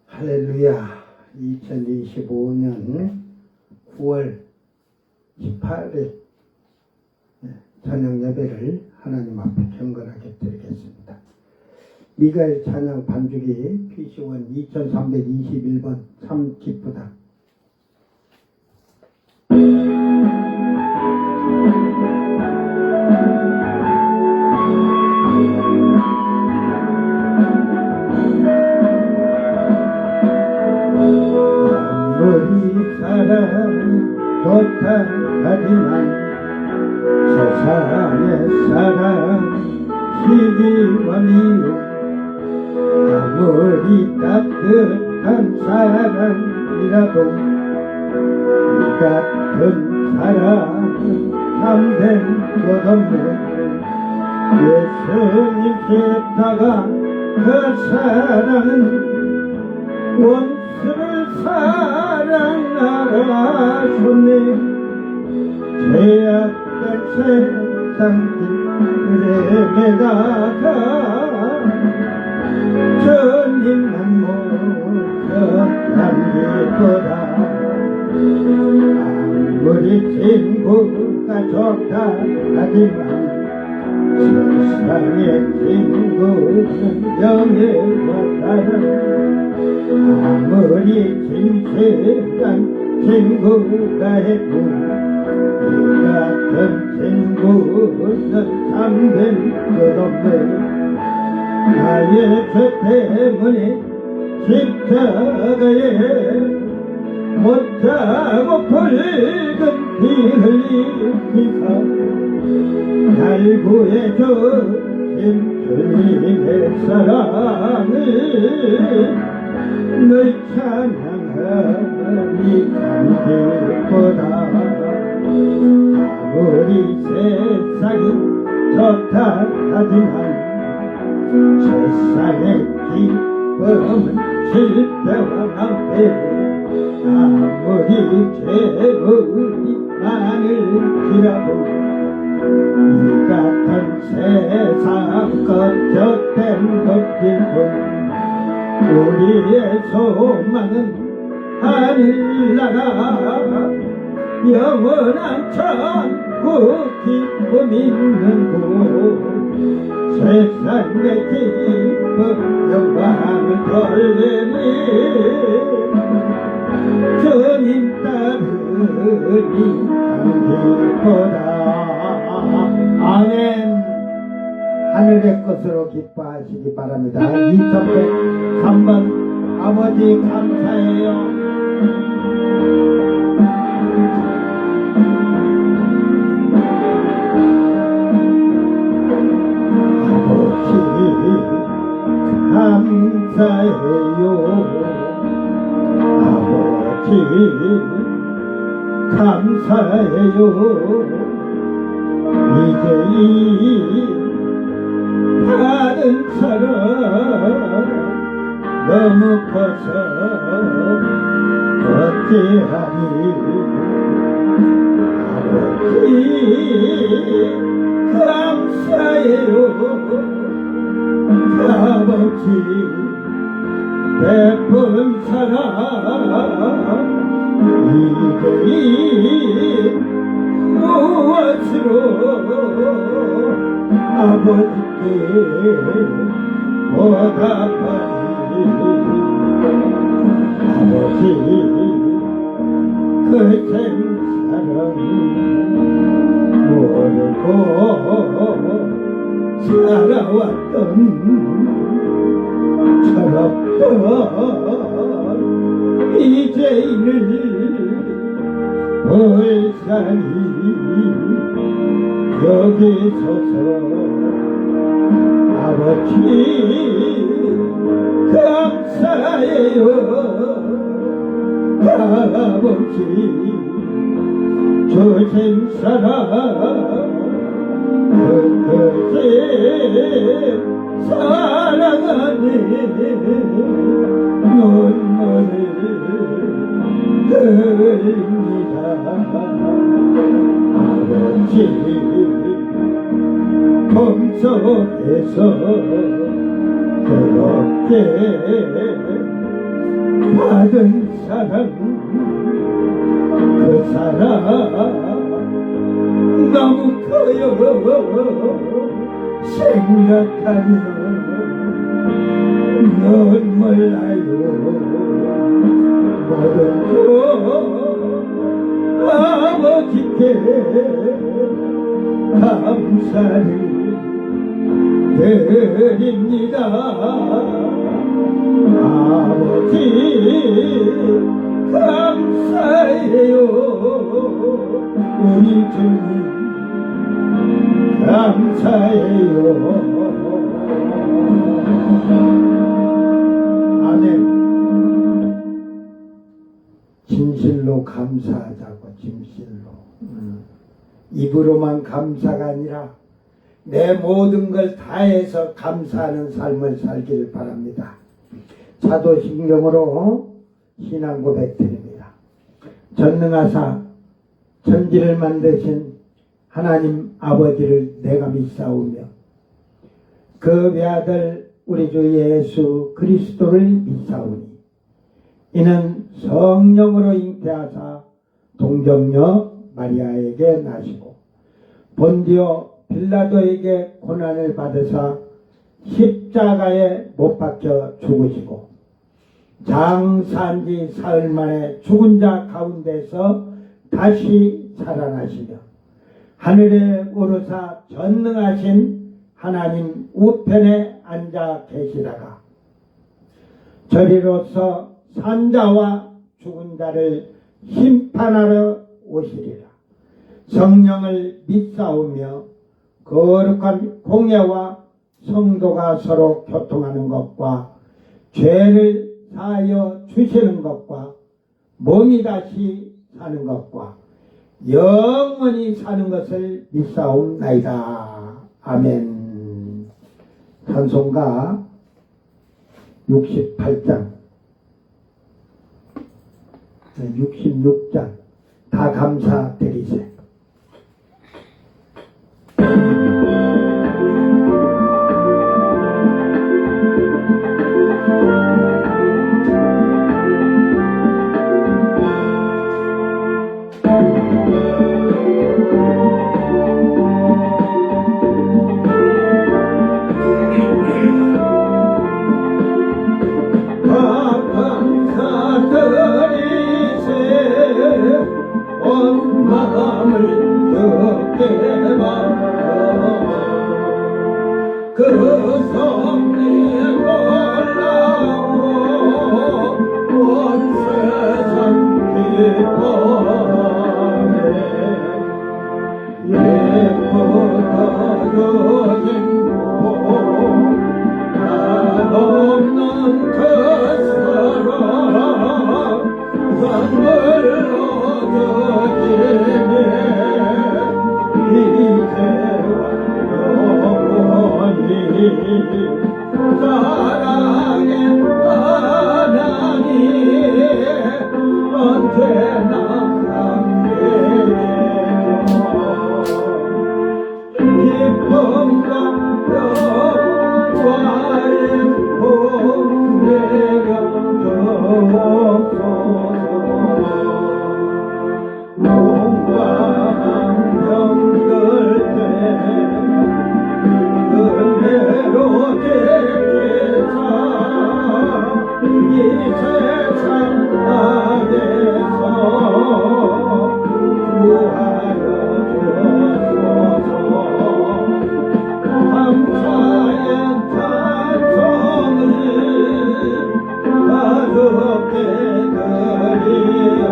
할렐루야. 2025년 9월 18일 저녁 예배를 하나님 앞에 경건하게 드리겠습니다. 미가엘 찬양 반주기 PC1 2321번 참 기쁘다. 아무리 사랑이 좋다 하지만 세상의 사랑 시기와 미움 아무리 따뜻한 사랑이라도 이 같은 사랑은 참된 것 없는 예수님 십자가 그 사랑은 원수를 사랑하라 하셨네. 죄악된 세상 길에 매다가 주님만 모셔 남기보다 아무리 친구가 좋다 하지만 세상의 친구는 영예와 다른 아무리 진실한 친구가 해도 이 같은 친구는 참된 것 없네. 나의 죄 때문에 십자가에 못자고 붉은 피 흘리시사 날 구해주신 주님의 사랑을 늘 찬양하니 감기보다 아무리 세상이 좋다 하지만 세상의 기쁨은 실패와 낭패 아무리 죄물이 많을지라도 이 같은 세상 거쳤된 것뿐 우리의 소망은 하늘나라 영원한 천국 기쁨 있는 곳 세상의 기쁨 영광을 돌리니 주님 따르니 감기보다 아멘. 하늘의 것으로 기뻐하시기 바랍니다. 2103번 아버지 감사해요. 감사해요. 아버지 감사해요. 이제 이 다른 사랑 너무 커서 어찌하니 아버지 감사해요. 아버지 베푼 사랑 이제 무엇으로 아버지께 보답하니 아버지 그 생사랑 모르고 살아왔던 철없던 이제인을 불쌍히 여기소서 아버지 감사해요. 아버지 주신 사랑 끝까지 사랑하네. 눈물을 흘립니다. 아버지 몸속에서 뜨겁게 받은 사랑 그 사랑 너무 커요 생각하면 넌 몰라요 모르고 아버지께 감사를 드립니다 아버지 감사해요 우리 주님 감사해요 아멘 진실로 감사하자고 진실로 입으로만 감사가 아니라 내 모든 걸 다해서 감사하는 삶을 살기를 바랍니다. 사도신경으로 신앙 고백 드립니다. 전능하사 천지를 만드신 하나님 아버지를 내가 믿사오며 그 외아들 우리 주 예수 그리스도를 믿사오니 이는 성령으로 잉태하사 동정녀 마리아에게 나시고 본디오 빌라도에게 고난을 받으사 십자가에 못 박혀 죽으시고 장사한 지 사흘 만에 죽은 자 가운데서 다시 살아나시며 하늘에 오르사 전능하신 하나님 우편에 앉아 계시다가 저리로서 산자와 죽은 자를 심판하러 오시리라. 성령을 믿사오며 거룩한 공예와 성도가 서로 교통하는 것과 죄를 사하여 주시는 것과 몸이 다시 사는 것과 영원히 사는 것을 믿사옵나이다. 아멘. 찬송가 68장 66장 다 감사드리세. 온 마음을 주께 받아 그 성령 올라오 온 세상 기뻐해 예쁘다 여긴고 한없는 그 사랑 선물로 사랑의 하나님 언제나 함께해요 기쁨과 평화의 복내려 주옵소서 용감한 병들 때 은혜로 대개사 이 세상 안에서 구하여 주옵소서 감사의 찬송을 가볍게 드리오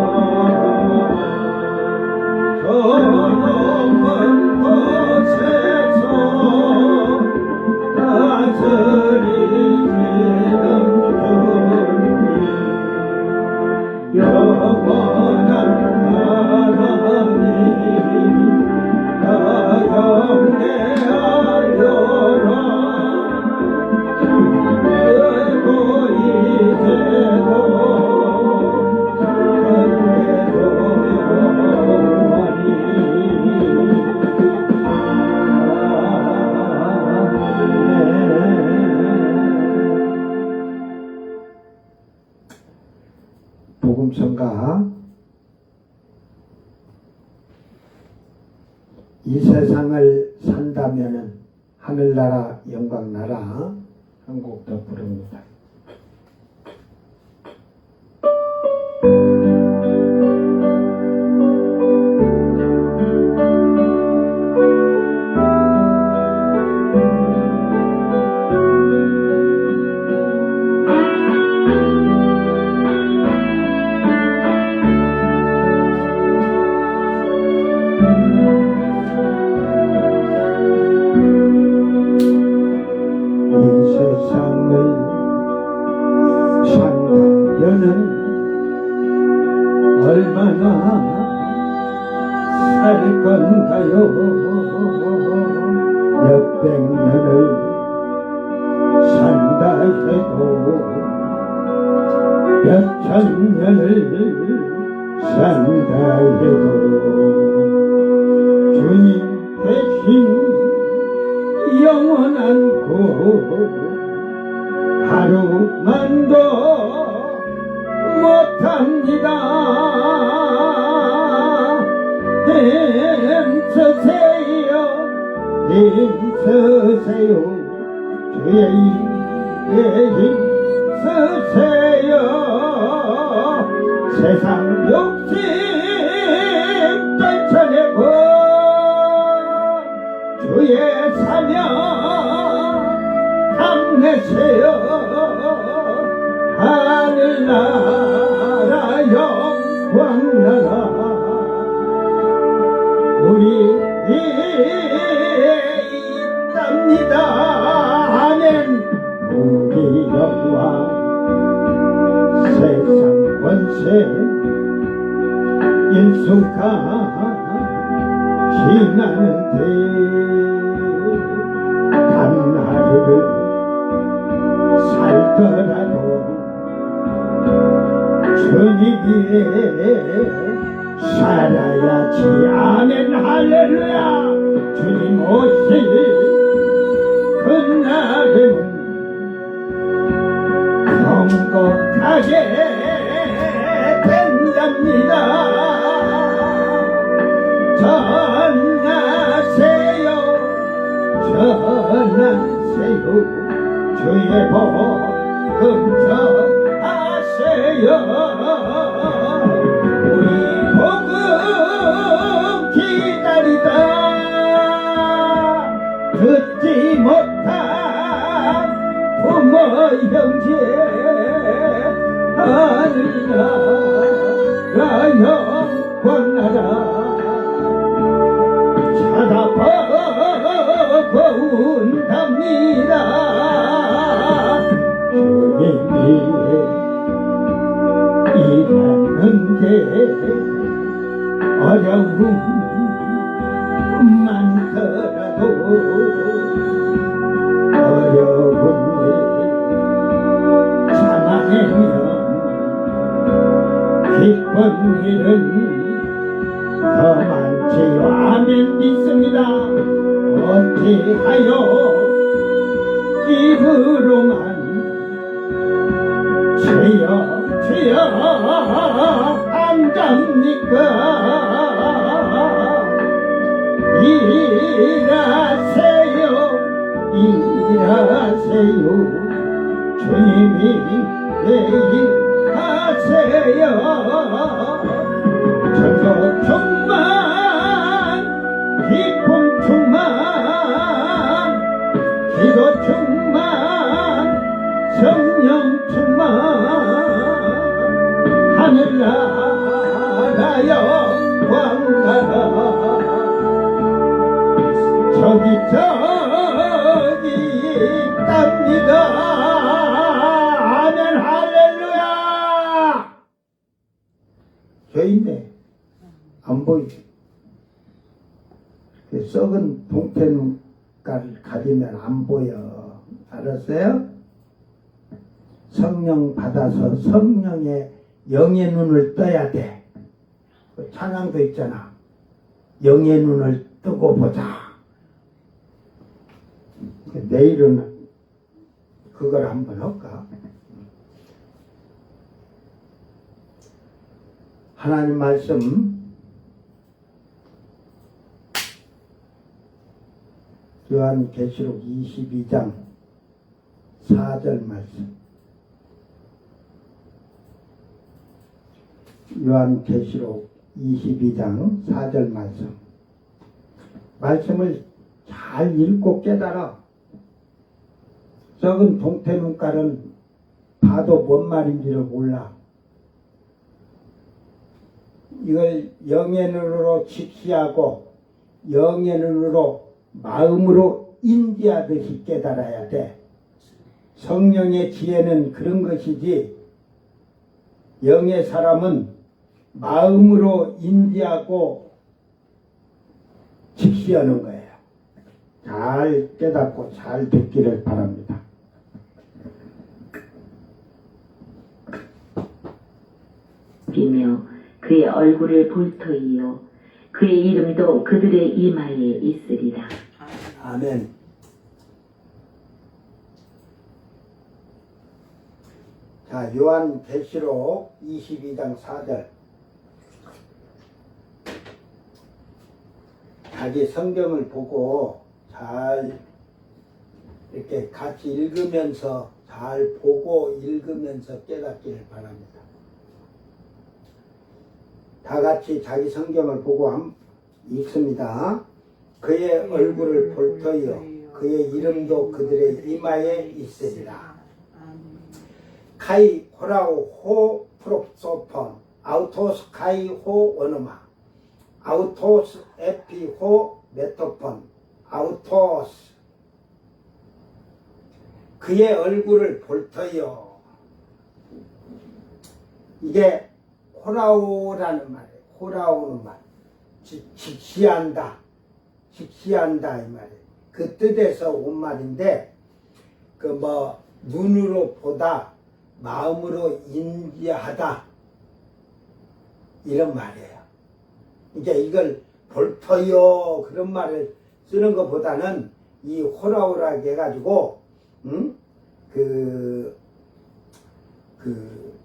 저 높은 곳에서 다스리시는 주님 복음성가 이 세상을 산다면은 하늘나라 영광나라 한 곡 더 부릅니다. 얼마나 살 건가요? 몇백 년을 산다 해도 몇천 년을 산다 해도 주님 대신 영원한 곳 하루만도 못합니다. 힘쓰세요 주의 힘에 힘쓰세요. 세상 욕심 떨쳐내고 주의 사명 감내세요. 하늘나라 영광나라 우리 있답니다. 아멘. 우리 영광 세상 권세 일수가 지나는데 단하루를 살더라도 주님 위에 살아야지. 아멘. 할렐루야. 주님 오실 그날은 경고하게 된답니다. 전하세요 전하세요 주의 복음 전하세요. 우리 복음 기다리다 듣지 못한 부모 형제 하늘나라 영광나라 찾아보고 온답니다. 주님이 일하는데 어려움 많더라도 어려운 일 참아내면 기쁜 일은 더 많지요. 아멘. 믿습니다. 어찌하여 입으로만 주여 주여 한답니까? 일하세요 일하세요 주님이 일하세요. 천국 충만 기쁨 충만 기도 충만 성령 충만 하늘나라 영광나라 저기 있답니다. 아멘. 할렐루야. 저 있네. 안 보이지? 썩은 동태눈깔 가지면 안 보여. 알았어요? 성령 받아서 성령의 영의 눈을 떠야 돼. 그 찬양도 있잖아. 영의 눈을 뜨고 보자. 내일은 그걸 한번 할까? 하나님 말씀 요한계시록 22장 4절 말씀. 요한계시록 22장 4절 말씀. 말씀을 잘 읽고 깨달아. 적은 동태눈깔은 봐도 뭔 말인지를 몰라. 이걸 영의 눈으로 직시하고 영의 눈으로 마음으로 인지하듯이 깨달아야 돼. 성령의 지혜는 그런 것이지 영의 사람은 마음으로 인지하고 직시하는 거예요. 잘 깨닫고 잘 듣기를 바랍니다. 이며 그의 얼굴을 볼 터이요 그의 이름도 그들의 이마에 있으리라. 아멘. 자, 요한계시록 22장 4절. 자기 성경을 보고 잘 이렇게 같이 읽으면서 잘 보고 읽으면서 깨닫기를 바랍니다. 다 같이 자기 성경을 보고 읽습니다. 그의 얼굴을 볼 터이요 그의 이름도 그들의 이마에 있으리라. 카이 호라우 호 프롭소폰 아우토스 카이 호 원어마 아우토스 에피 호 메토폰 아우토스 그의 얼굴을 볼 터이요. 이게 호라우라는 말이에요. 호라우는 말 직시한다 직시한다 이 말이에요. 그 뜻에서 온 말인데 그 뭐 눈으로 보다 마음으로 인지하다 이런 말이에요. 이제 이걸 볼 터요 그런 말을 쓰는 것보다는 이 호라우라 해가지고 그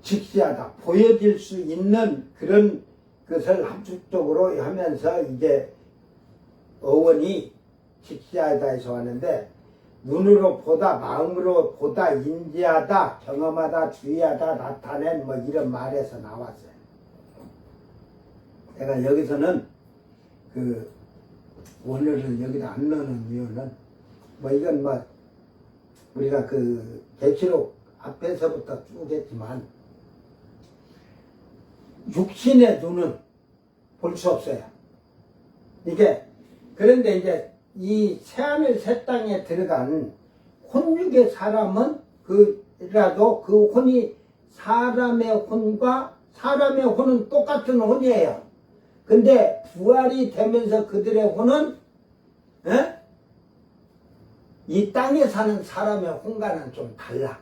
직시하다 보여질 수 있는 그런 것을 함축적으로 하면서 이제 어원이 직시하다에서 왔는데 눈으로 보다 마음으로 보다 인지하다 경험하다 주의하다 나타낸 뭐 이런 말에서 나왔어요. 내가 여기서는 그 원어를 여기다 안 넣는 이유는 뭐 이건 뭐 우리가 그 계시록 앞에서부터 쭉 했지만 육신의 눈은 볼 수 없어요. 이게 그런데 이제 이 새하늘 새 땅에 들어간 혼육의 사람은 그라도 그 혼이 사람의 혼과 사람의 혼은 똑같은 혼이에요. 근데 부활이 되면서 그들의 혼은 이 땅에 사는 사람의 혼과는 좀 달라.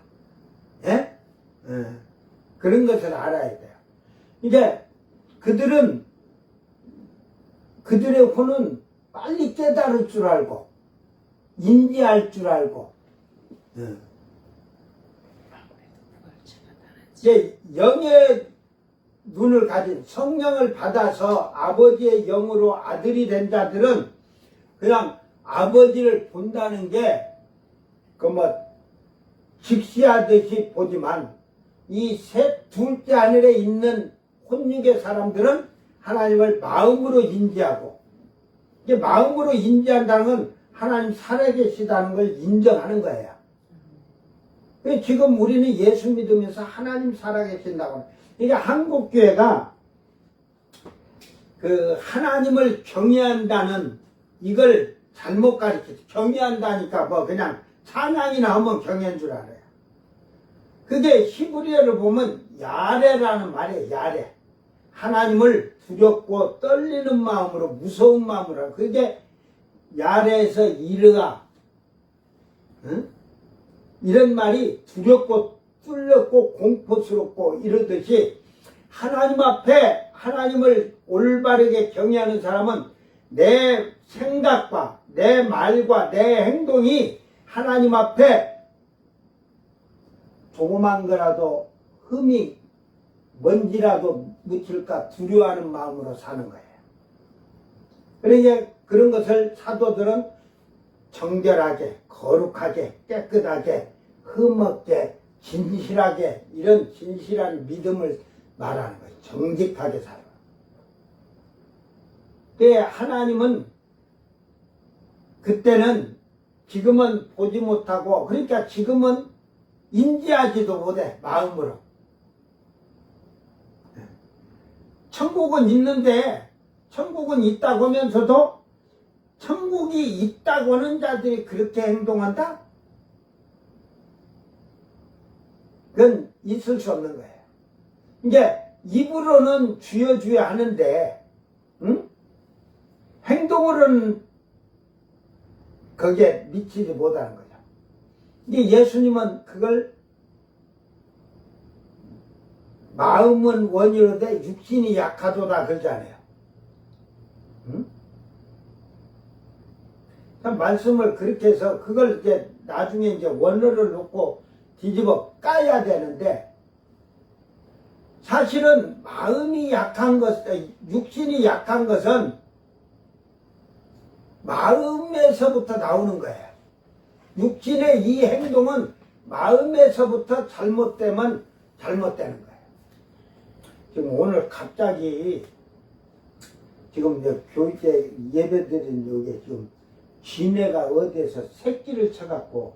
그런 것을 알아야 돼요. 이제 그들은 그들의 혼은 빨리 깨달을 줄 알고 인지할 줄 알고 이제 영의 눈을 가진 성령을 받아서 아버지의 영으로 아들이 된 자들은 그냥 아버지를 본다는 게 그 뭐 직시하듯이 보지만 이 둘째 하늘에 있는 혼육의 사람들은 하나님을 마음으로 인지하고 이게 마음으로 인지한다는 건 하나님 살아계시다는 걸 인정하는 거예요. 지금 우리는 예수 믿으면서 하나님 살아계신다고. 이게 한국교회가 그 하나님을 경외한다는 이걸 잘못 가르쳤어요. 경외한다니까 뭐 그냥 찬양이나 하면 경외인 줄 알아요. 그게 히브리어를 보면 야레라는 말이에요. 야레. 하나님을 두렵고 떨리는 마음으로 무서운 마음으로 그게 야레에서 이르가 이런 말이 두렵고 뚫렸고 공포스럽고 이러듯이 하나님 앞에 하나님을 올바르게 경외하는 사람은 내 생각과 내 말과 내 행동이 하나님 앞에 조그만 거라도 흠이 먼지라도 묻힐까 두려워하는 마음으로 사는 거예요. 그러니까 그런 것을 사도들은 정결하게, 거룩하게, 깨끗하게, 흠없게, 진실하게, 이런 진실한 믿음을 말하는 거예요. 정직하게 살아. 그래 하나님은 그때는 지금은 보지 못하고, 그러니까 지금은 인지하지도 못해, 마음으로. 천국은 있는데, 천국은 있다고 하면서도 천국이 있다고 하는 자들이 그렇게 행동한다? 그건 있을 수 없는 거예요. 이게 입으로는 주여 주여 하는데, 응? 행동으로는 거기에 미치지 못하는 거죠. 이게 예수님은 그걸 마음은 원이로되 육신이 약하도다 그러잖아요. 응? 말씀을 그렇게 해서 그걸 이제 나중에 이제 원어를 놓고 뒤집어 까야 되는데, 사실은 마음이 약한 것, 육신이 약한 것은 마음에서부터 나오는 거예요. 육신의 이 행동은 마음에서부터 잘못되면 잘못되는 거예요. 지금 오늘 갑자기 지금 이제 교육에 예배드린 여기 지금 지네가 어디에서 새끼를 쳐갖고,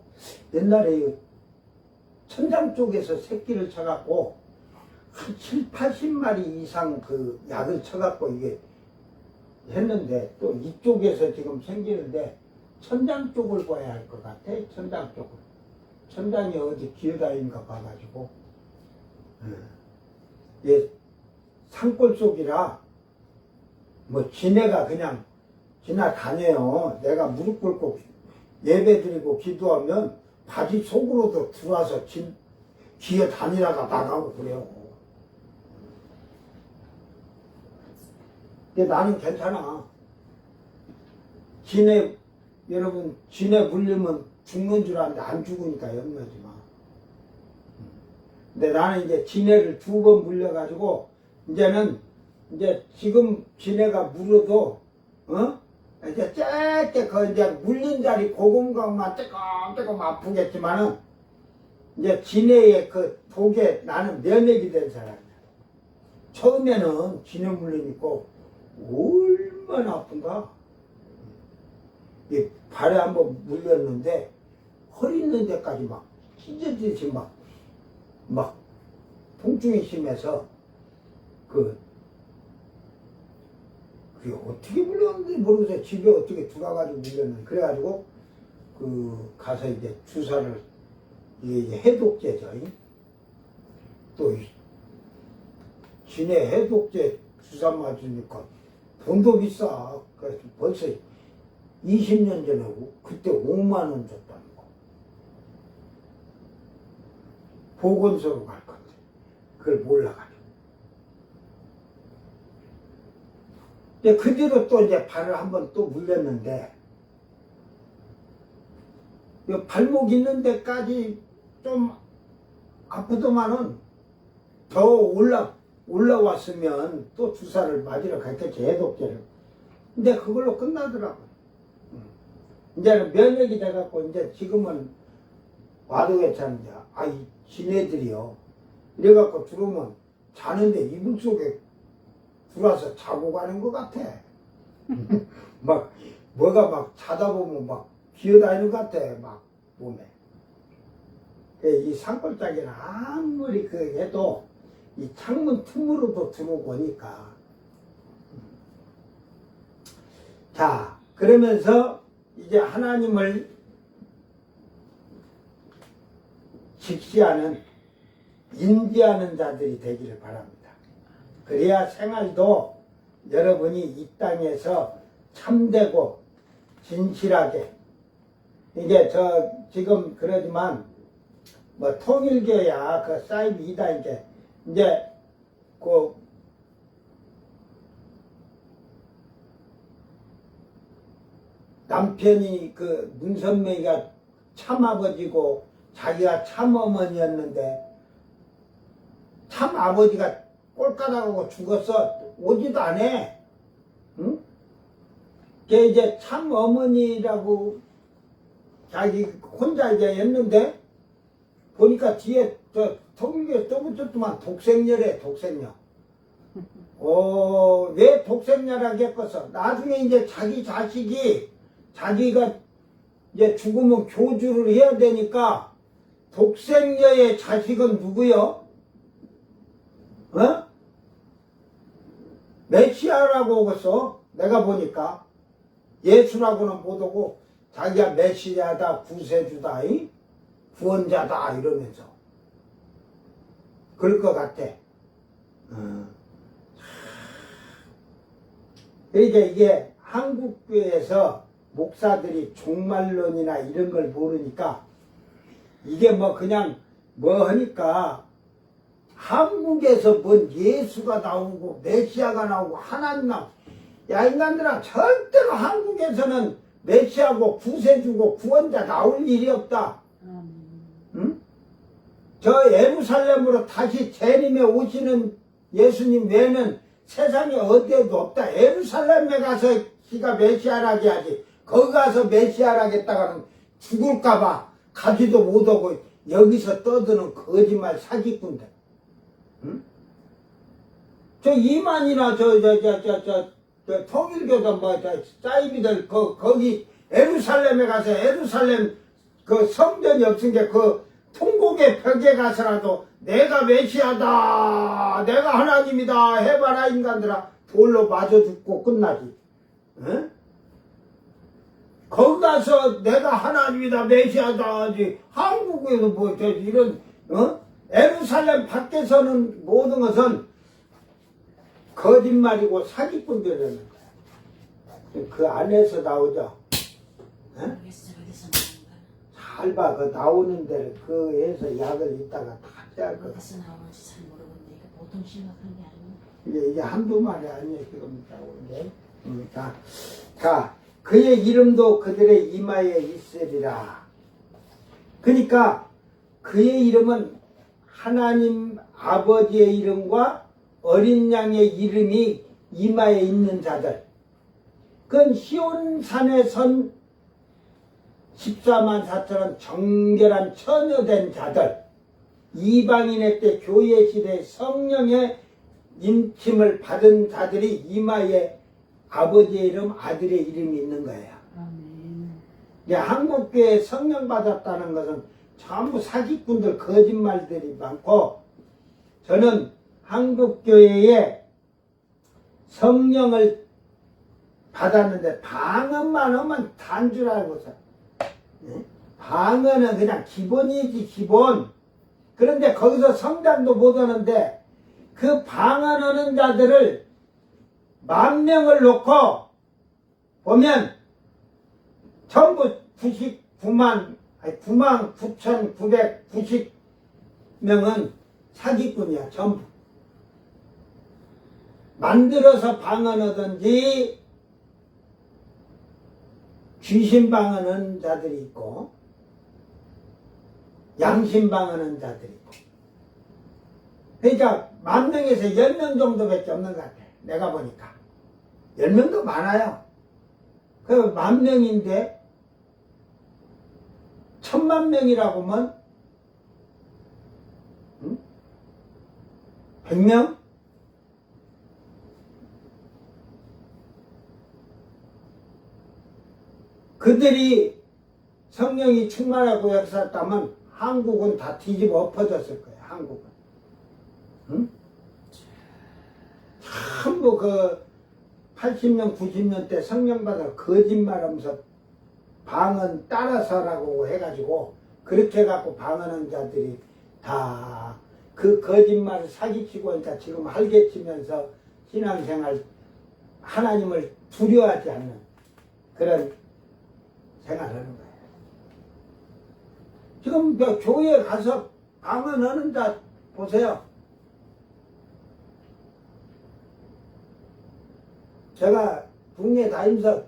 옛날에 천장 쪽에서 새끼를 쳐갖고 한 7, 80마리 이상 그 약을 쳐갖고 이게 했는데, 또 이쪽에서 지금 생기는데 천장 쪽을 봐야 할 것 같아. 천장 쪽을. 천장이 어디 기어다니는가 봐가지고. 예, 산골 속이라 뭐 지네가 그냥 지나다녀요. 내가 무릎 꿇고 예배 드리고 기도하면 바지 속으로도 들어와서 기어다니다가 나가고 그래요. 근데 나는 괜찮아. 지네, 여러분, 지네 물리면 죽는 줄 알았는데 안 죽으니까 염려하지 마. 근데 나는 이제 지네를 2번 물려가지고, 이제는, 이제 지금 지네가 물어도, 이제 쬐게 그 이제 물린 자리 고공각만 떼끔떼끔 아프겠지만은, 이제 지네의 그 독에 나는 면역이 된 사람이야. 처음에는 지네 물리니까 얼마나 아픈가? 이 발에 한번 물렸는데 허리 있는 데까지 막 찢어지듯이 막 통증이 심해서 그게 어떻게 물렸는지 모르겠어요. 집에 어떻게 들어가가지고 물렸는지. 그래가지고 가서 이제 주사를, 이게 해독제죠. 또 지네 해독제 주사 맞으니까 돈도 비싸. 그래서 벌써 20년 전에 그때 5만 원 줬다는 거. 보건소로 갈 건데 그걸 몰라가지고. 근데 그 뒤로 또 이제 발을 한번 또 물렸는데, 발목 있는 데까지 좀 아프더만은 더 올라왔으면 또 주사를 맞으러 갔겠지, 해독제를. 근데 그걸로 끝나더라고. 이제는 면역이 돼갖고, 이제 지금은 와도 괜찮은데, 이 지네들이요. 이래갖고 들어오면 자는데 이불 속에 들어와서 자고 가는 것 같아. 뭐가 막 자다 보면 막 기어다니는 것 같아, 막 몸에. 이 산골짜기는 아무리 해도 이 창문 틈으로도 들어오고 오니까. 자, 그러면서 이제 하나님을 직시하는, 인지하는 자들이 되기를 바랍니다. 그래야 생활도 여러분이 이 땅에서 참되고 진실하게, 이게 지금 그러지만 뭐 통일교야 그 사이비이다, 이제 남편이 문선명이가 참아버지고 자기가 참어머니였는데 참아버지가 꼴까닥하고 죽었어. 오지도 않아. 응? 걔 이제 참 어머니라고 자기 혼자 이제 했는데 보니까 뒤에 저 통일교에 떠붙었더만 독생녀래, 독생녀. 왜 독생녀라고 했겠어? 나중에 이제 자기 자식이 자기가 이제 죽으면 교주를 해야 되니까 독생녀의 자식은 누구요? 어? 메시아라고 하겠어. 내가 보니까 예수라고는 못하고 자기가 메시아다, 구세주다, 구원자다 이러면서 그럴 것 같아. 그러니까 이게 한국교회에서 목사들이 종말론이나 이런 걸 모르니까 이게 뭐 그냥 뭐 하니까 한국에서 뭔 예수가 나오고 메시아가 나오고 하나님 나오고 야 인간들아 절대로 한국에서는 메시아고 구세주고 구원자 나올 일이 없다. 응? 저 예루살렘으로 다시 재림에 오시는 예수님 외에는 세상에 어디에도 없다. 예루살렘에 가서 기가 메시아라게 하지. 거기 가서 메시아라겠다가는 죽을까봐 가지도 못하고 여기서 떠드는 거짓말 사기꾼들. 응? 저 이만이나 저 통일교도 뭐 사이비들 거기 예루살렘에 가서 예루살렘 그 성전이 없으니까 그 통곡의 벽에 가서라도 내가 메시아다 내가 하나님이다 해봐라 인간들아 돌로 맞아 죽고 끝나지. 응? 거기 가서 내가 하나님이다 메시아다 하지. 한국에도 뭐 이런 예루살렘 밖에서는 모든 것은 거짓말이고 사기꾼들이라는 거야. 그 안에서 나오죠. 잘 봐. 그 나오는 데를 그에서 약을 이따가 다 짤 거야. 어디서 나오는지 잘 모르겠는데 이게 보통 심각한 게 아니에요. 이게 한두 마리 아니에요. 지금 나오는데. 자, 그의 이름도 그들의 이마에 있으리라. 그러니까 그의 이름은 하나님 아버지의 이름과 어린 양의 이름이 이마에 있는 자들. 그건 시온산에 선 14만 4천원 정결한 처녀된 자들. 이방인의 때 교회 시대에 성령의 인침을 받은 자들이 이마에 아버지의 이름, 아들의 이름이 있는 거예요. 한국교회에 성령 받았다는 것은 전부 사기꾼들, 거짓말들이 많고, 저는 한국교회에 성령을 받았는데 방언만 하면 단 줄 알고서 방언은 그냥 기본이지 기본. 그런데 거기서 성장도 못 하는데 그 방언하는 자들을 10,000명을 놓고 보면 전부 99,990명은 사기꾼이야. 전부 만들어서 방언하든지 귀신 방언하는 자들이 있고 양심 방언하는 자들이 있고. 그러니까 10,000명에서 10명 정도밖에 없는 것 같아. 내가 보니까 10명도 많아요. 그 10,000명인데 10,000,000명이라고 하면 100명? 그들이 성령이 충만하고 역사했다면 한국은 다 뒤집어 엎어졌을 거예요. 한국은. 응? 전부 그 80년, 90년 때 성령 받아 거짓말하면서 방언 따라서라고 해가지고 그렇게 해갖고 방언한 자들이 다 그 거짓말을 사기치고 그러니까 지금 활개치면서 신앙생활 하나님을 두려워하지 않는 그런 생활하는 거예요. 지금 교회에 가서 방언하는 자 보세요. 제가 국내 다니면서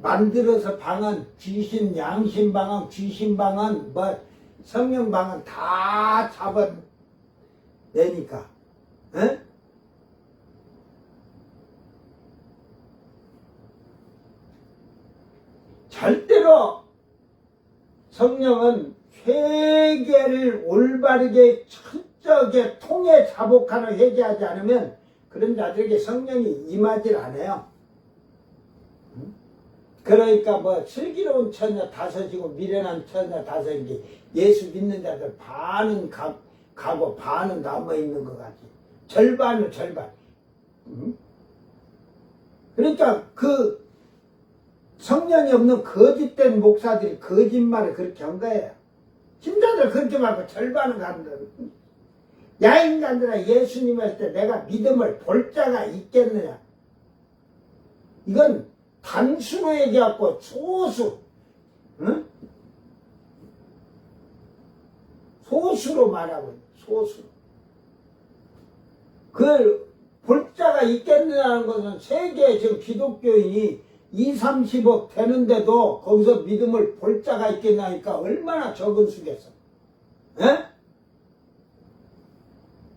만들어서 방언, 귀신, 양심 방언, 귀신 방언, 뭐 성령 방언 다 잡아내니까 에? 절대로 성령은 회개를 올바르게 철저하게 통해 자복하는 회개하지 않으면 그런 자들에게 성령이 임하질 않아요. 그러니까 뭐 슬기로운 처녀 다섯이고 미련한 처녀 다섯인데 예수 믿는 자들 반은 가고 반은 남아있는 것 같지. 절반은 절반. 그러니까 그 성령이 없는 거짓된 목사들이 거짓말을 그렇게 한 거예요. 신자들 그렇게 말고 절반은 간다. 야 인간들아, 예수님 할 때 내가 믿음을 볼 자가 있겠느냐. 이건 단수로 얘기하고 소수, 응? 소수로 말하고 있는 소수. 그 볼 자가 있겠느냐는 것은 세계 지금 기독교인이 2, 30억 되는데도 거기서 믿음을 볼 자가 있겠나니까 얼마나 적은 수겠어. 에?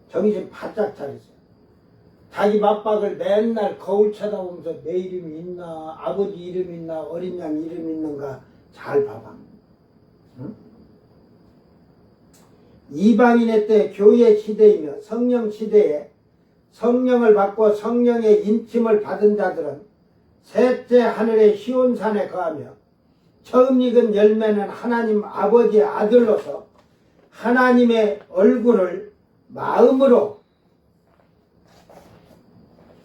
정신 바짝 차리세요. 자기 맞박을 맨날 거울 쳐다보면서 내 이름이 있나, 아버지 이름이 있나, 어린 양 이름이 있는가 잘 봐봐. 응? 이방인의 때 교회 시대이며 성령 시대에 성령을 받고 성령의 인침을 받은 자들은 셋째 하늘의 시온산에 거하며 처음 익은 열매는 하나님 아버지의 아들로서 하나님의 얼굴을 마음으로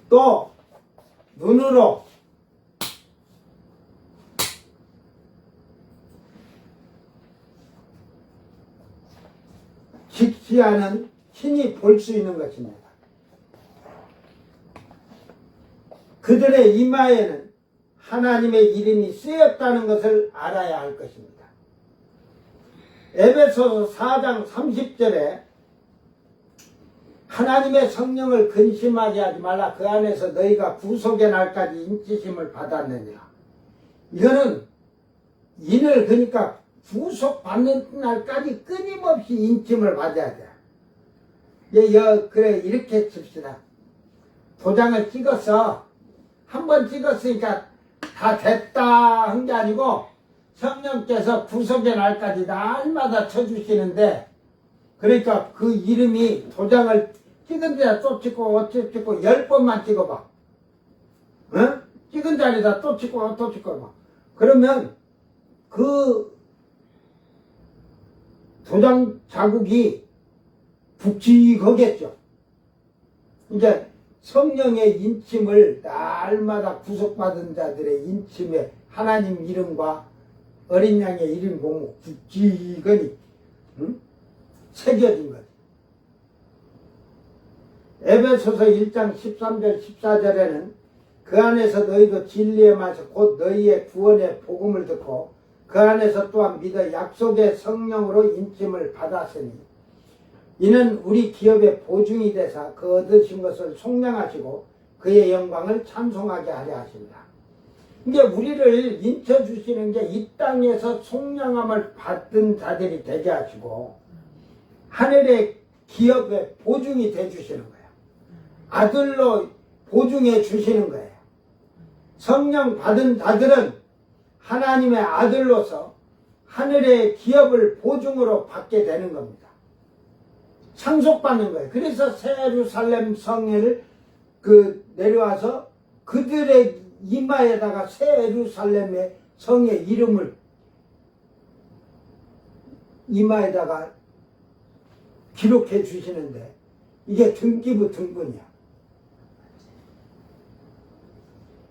또 눈으로 직시하는 신이 볼 수 있는 것입니다. 그들의 이마에는 하나님의 이름이 쓰였다는 것을 알아야 할 것입니다. 에베소서 4장 30절에 하나님의 성령을 근심하게 하지 말라. 그 안에서 너희가 구속의 날까지 인치심을 받았느니라. 이거는 인을 그러니까 구속받는 날까지 끊임없이 인침을 받아야 돼. 그래 이렇게 칩시다. 도장을 찍어서 한 번 찍었으니까 다 됐다 한 게 아니고 성령께서 구속의 날까지 날마다 쳐주시는데 그러니까 그 이름이 도장을 찍은 데다 또 찍고 또 찍고 10번만 찍어봐. 어? 찍은 자리에다 또 찍고 또 찍어봐. 그러면 그 도장 자국이 북직하겠죠. 이제 성령의 인침을 날마다 구속받은 자들의 인침에 하나님 이름과 어린 양의 이름 보면 북직하니 새겨진 거지. 에베소서 1장 13절 14절에는 그 안에서 너희도 진리의 맛을 곧 너희의 구원의 복음을 듣고 그 안에서 또한 믿어 약속의 성령으로 인침을 받았으니 이는 우리 기업의 보증이 되사 그 얻으신 것을 속량하시고 그의 영광을 찬송하게 하려 하십니다. 이게 우리를 인쳐주시는 게 이 땅에서 속량함을 받은 자들이 되게 하시고 하늘의 기업의 보증이 되주시는 거예요. 아들로 보증해 주시는 거예요. 성령 받은 자들은 하나님의 아들로서 하늘의 기업을 보증으로 받게 되는 겁니다. 상속받는 거예요. 그래서 새 예루살렘 성을 내려와서 그들의 이마에다가 새 예루살렘의 성의 이름을 이마에다가 기록해 주시는데 이게 등기부 등본이야.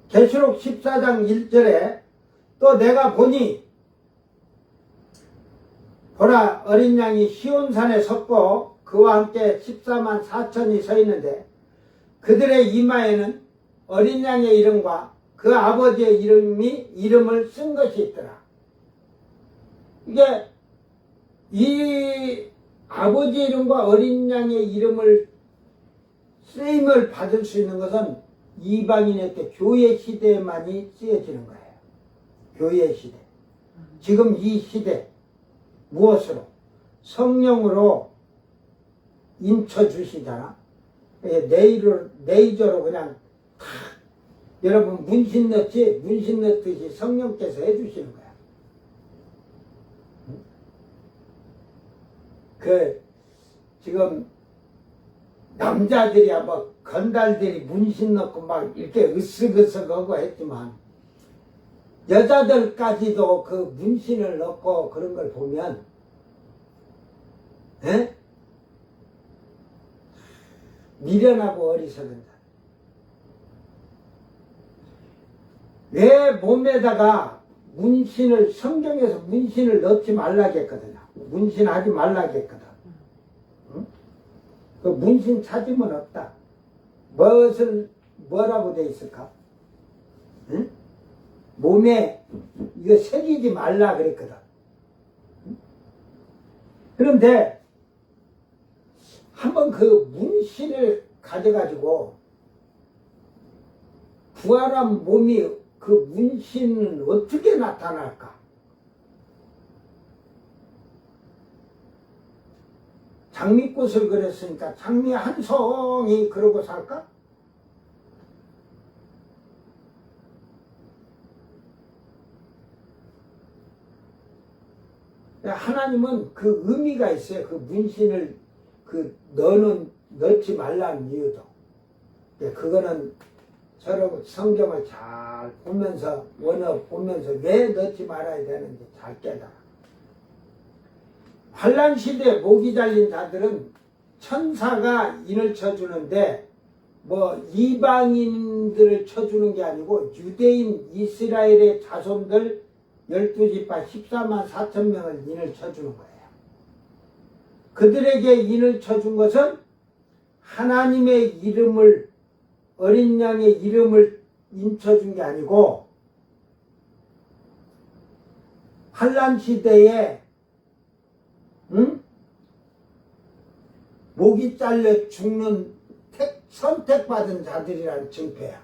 계시록 14장 1절에 또 내가 보니 보라 어린 양이 시온산에 섰고 그와 함께 14만 4천이 서 있는데 그들의 이마에는 어린 양의 이름과 그 아버지의 이름을 쓴 것이 있더라. 이게 이 아버지 이름과 어린 양의 이름을 쓰임을 받을 수 있는 것은 이방인의 때 교회 시대에만이 쓰여지는 거예요. 교회 시대. 지금 이 시대 무엇으로? 성령으로 인쳐주시잖아. 레이저로 그냥 탁, 여러분 문신 넣지? 문신 넣듯이 성령께서 해주시는 거야. 그, 지금, 남자들이야, 뭐, 건달들이 문신 넣고 막 이렇게 으쓱으쓱하고 했지만, 여자들까지도 그 문신을 넣고 그런 걸 보면, 에? 미련하고 어리석은다. 내 몸에다가 문신을, 성경에서 문신을 넣지 말라겠거든요. 문신하지 말라겠거든. 응? 그 문신 찾으면 없다. 뭐라고 돼 있을까? 응? 몸에 이거 새기지 말라 그랬거든. 응? 그런데 한번 그 문신을 가져가지고 부활한 몸이 그 문신은 어떻게 나타날까? 장미꽃을 그렸으니까 장미 한 송이 그러고 살까? 하나님은 그 의미가 있어요. 그 문신을 넣지 말라는 이유도. 그거는 서로 성경을 잘 보면서, 원어 보면서 왜 넣지 말아야 되는지 잘 깨달아. 환란 시대에 목이 잘린 자들은 천사가 인을 쳐주는데, 뭐 이방인들을 쳐주는 게 아니고 유대인 이스라엘의 자손들 12지파 14만 4천 명을 인을 쳐주는 거예요. 그들에게 인을 쳐준 것은 하나님의 이름을, 어린 양의 이름을 인쳐준 게 아니고, 환란 시대에 목이 잘려 죽는 선택받은 자들이라는 증표야.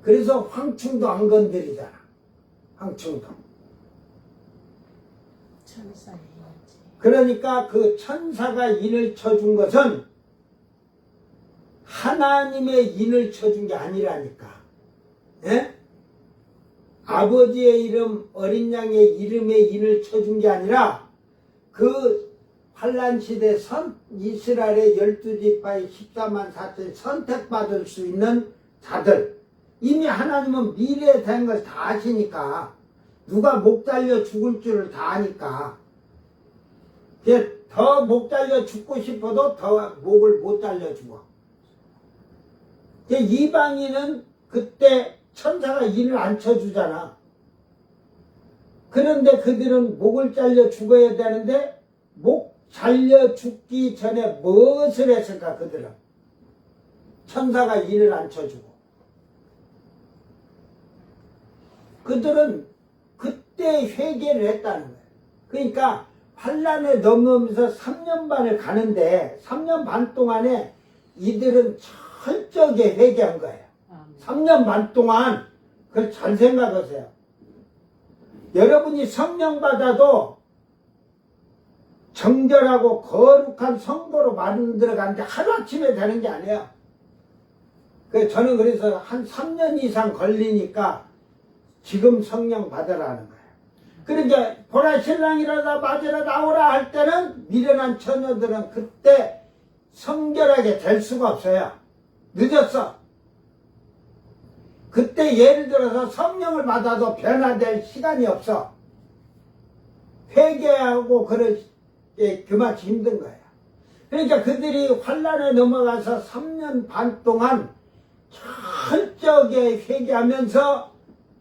그래서 황충도 안 건드리잖아. 황충도. 천사의 그러니까 그 천사가 인을 쳐준 것은 하나님의 인을 쳐준 게 아니라니까. 예? 아버지의 이름, 어린 양의 이름에 인을 쳐준 게 아니라 그 환란 시대 이스라엘의 12지파의 14만 4천 선택받을 수 있는 자들. 이미 하나님은 미래에 된 걸 다 아시니까, 누가 목 잘려 죽을 줄을 다 아니까, 더 목 잘려 죽고 싶어도 더 목을 못 잘려 죽어. 이방인은 그때 천사가 인을 안 쳐주잖아. 그런데 그들은 목을 잘려 죽어야 되는데, 목 잘려 죽기 전에 무엇을 했을까, 그들은? 천사가 인을 안 쳐주고. 그들은 그때 회개를 했다는 거예요. 그러니까 환란에 넘으면서 3년 반을 가는데 3년 반 동안에 이들은 철저하게 회개한 거예요. 3년 반 동안. 그걸 잘 생각하세요. 여러분이 성령 받아도 정결하고 거룩한 성도로 만들어가는데 하루아침에 되는 게 아니에요. 저는 그래서 한 3년 이상 걸리니까 지금 성령 받으라는 거예요. 그러니까 보라 신랑이라다 맞으라 나오라 할 때는 미련한 처녀들은 그때 성결하게 될 수가 없어요. 늦었어. 그때 예를 들어서 성령을 받아도 변화될 시간이 없어. 회개하고 그만치 힘든 거예요. 그러니까 그들이 환란에 넘어가서 3년 반 동안 철저하게 회개하면서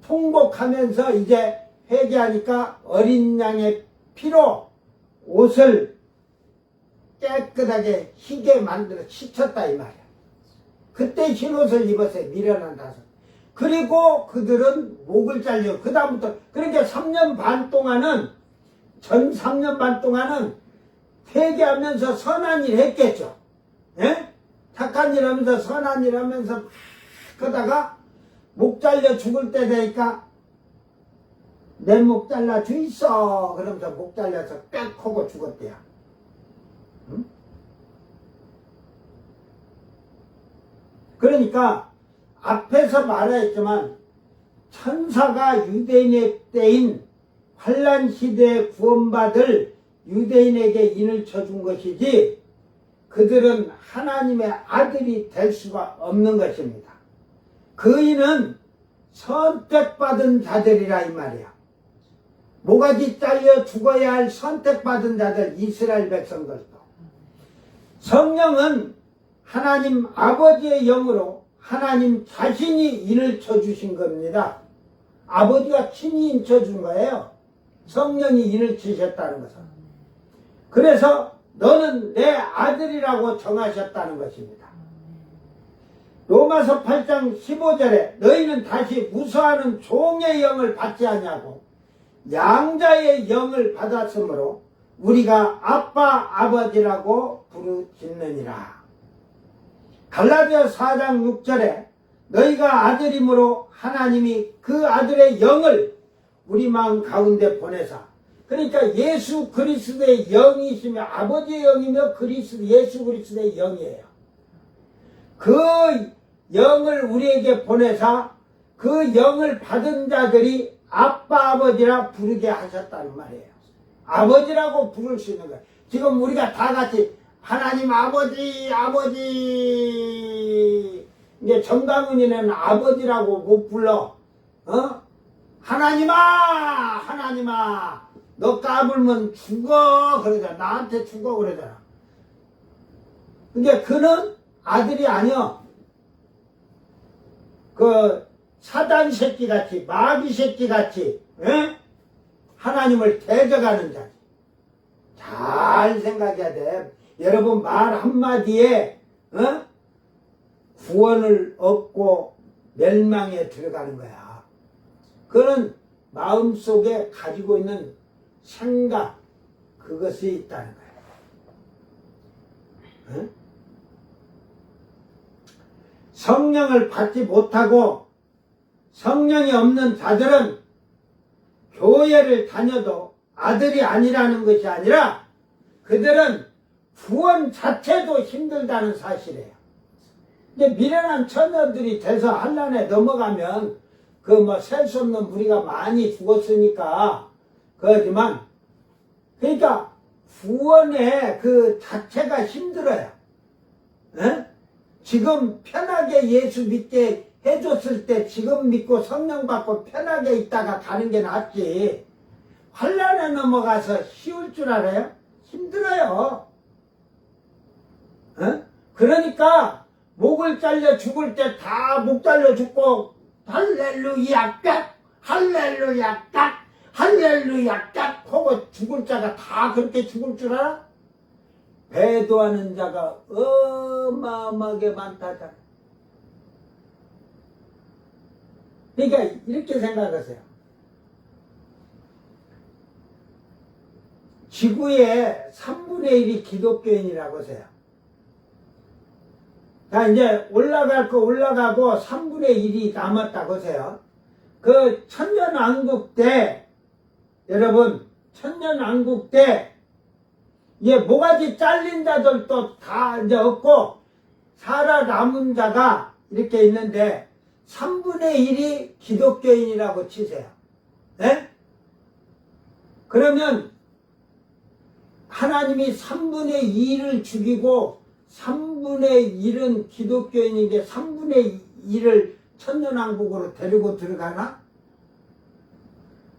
통곡하면서 이제 회개하니까 어린 양의 피로 옷을 깨끗하게 희게 만들어 씻었다 이 말이야. 그때 흰옷을 입었어요. 미련한 다섯. 그리고 그들은 목을 잘려. 그 다음부터 그러니까 3년 반 동안은 전 3년 반 동안은 회개하면서 선한 일 했겠죠. 예? 착한 일 하면서 선한 일 하면서 막 그러다가 목 잘려 죽을 때 되니까 내 목 잘라 주있어 그러면서 목 잘려서 빽 하고 죽었대요. 응? 그러니까 앞에서 말했지만 천사가 유대인의 때인 환란 시대에 구원받을 유대인에게 인을 쳐준 것이지 그들은 하나님의 아들이 될 수가 없는 것입니다. 그 인은 선택받은 자들이라 이 말이야. 모가지 잘려 죽어야 할 선택받은 자들, 이스라엘 백성들도. 성령은 하나님 아버지의 영으로 하나님 자신이 인을 쳐주신 겁니다. 아버지가 친히 인 쳐준 거예요. 성령이 인을 치셨다는 것은. 그래서 너는 내 아들이라고 정하셨다는 것입니다. 로마서 8장 15절에 너희는 다시 무서워하는 종의 영을 받지 아니하고 양자의 영을 받았으므로 우리가 아빠 아버지라고 부르짖느니라. 갈라디아 4장 6절에 너희가 아들이므로 하나님이 그 아들의 영을 우리 마음 가운데 보내사. 그러니까 예수 그리스도의 영이시며 아버지의 영이며 예수 그리스도의 영이에요. 그 영을 우리에게 보내사 그 영을 받은 자들이 아빠 아버지라 부르게 하셨다는 말이에요. 아버지라고 부를 수 있는 거예요. 지금 우리가 다 같이 하나님 아버지 이제 정다문이는 아버지라고 못 불러. 하나님아 너 까불면 죽어 그러잖아. 나한테 죽어 그러잖아. 근데 그는 아들이 아니여. 그 사단 새끼같이 마귀 새끼같이 하나님을 대적하는 자지. 잘 생각해야 돼. 여러분 말 한마디에 구원을 얻고 멸망에 들어가는 거야. 그는 마음속에 가지고 있는 생각, 그것이 있다는 거야. 성령을 받지 못하고 성령이 없는 자들은 교회를 다녀도 아들이 아니라는 것이 아니라 그들은 구원 자체도 힘들다는 사실이에요. 근데 미련한 처녀들이 돼서 환난에 넘어가면 셀 수 없는 무리가 많이 죽었으니까 그렇지만 그러니까 구원의 그 자체가 힘들어요. 지금 편하게 예수 믿게 해줬을 때 지금 믿고 성령 받고 편하게 있다가 가는 게 낫지. 환난에 넘어가서 쉬울 줄 알아요? 힘들어요. 그러니까 목을 잘려 죽을 때 다 목 잘려 죽고 할렐루야 깍 할렐루야 깍 할렐루야 깍 하고 죽을 자가 다 그렇게 죽을 줄 알아? 배도하는 자가 어마어마하게 많다잖아. 그러니까 이렇게 생각하세요. 지구의 3분의 1이 기독교인이라고 하세요. 자, 이제 올라갈 거 올라가고 3분의 1이 남았다고 하세요. 그 천년왕국 때, 여러분, 천년왕국 때, 모가지 잘린 자들도 다 이제 없고, 살아남은 자가 이렇게 있는데, 3분의 1이 기독교인이라고 치세요. 네? 그러면, 하나님이 3분의 2를 죽이고, 3분의 1은 기독교인인데 3분의 1을 천년왕국으로 데리고 들어가나?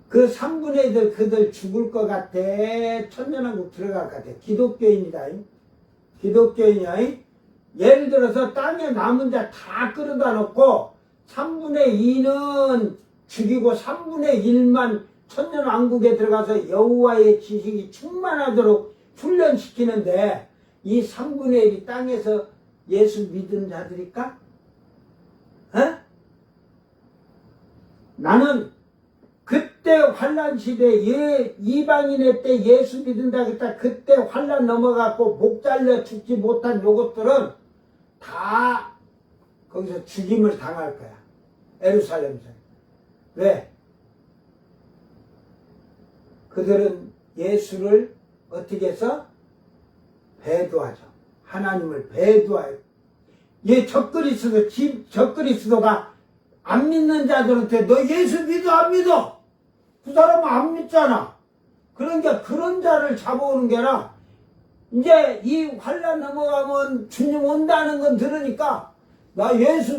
그 3분의 1들 그들 죽을 것 같아. 천년왕국 들어갈 것 같아. 기독교인이다. 기독교인이야. 예를 들어서 땅에 남은 자 다 끌어다 놓고 3분의 2는 죽이고 3분의 1만 천년왕국에 들어가서 여호와의 지식이 충만하도록 훈련시키는데 이 3분의 1이 땅에서 예수 믿은 자들일까? 나는 그때 환란 시대에 이방인의 때 예수 믿는다 그랬다. 그때 환란 넘어갔고 목 잘려 죽지 못한 요것들은 다 거기서 죽임을 당할 거야. 예루살렘에서. 왜? 그들은 예수를 어떻게 해서? 배도하죠. 하나님을 배도하여 얘 적그리스도가 안 믿는 자들한테 너 예수 믿어 안 믿어? 그 사람은 안 믿잖아. 그러니까 그런 자를 잡아오는 게 아니라 이제 이 환란 넘어가면 주님 온다는 건 들으니까 나 예수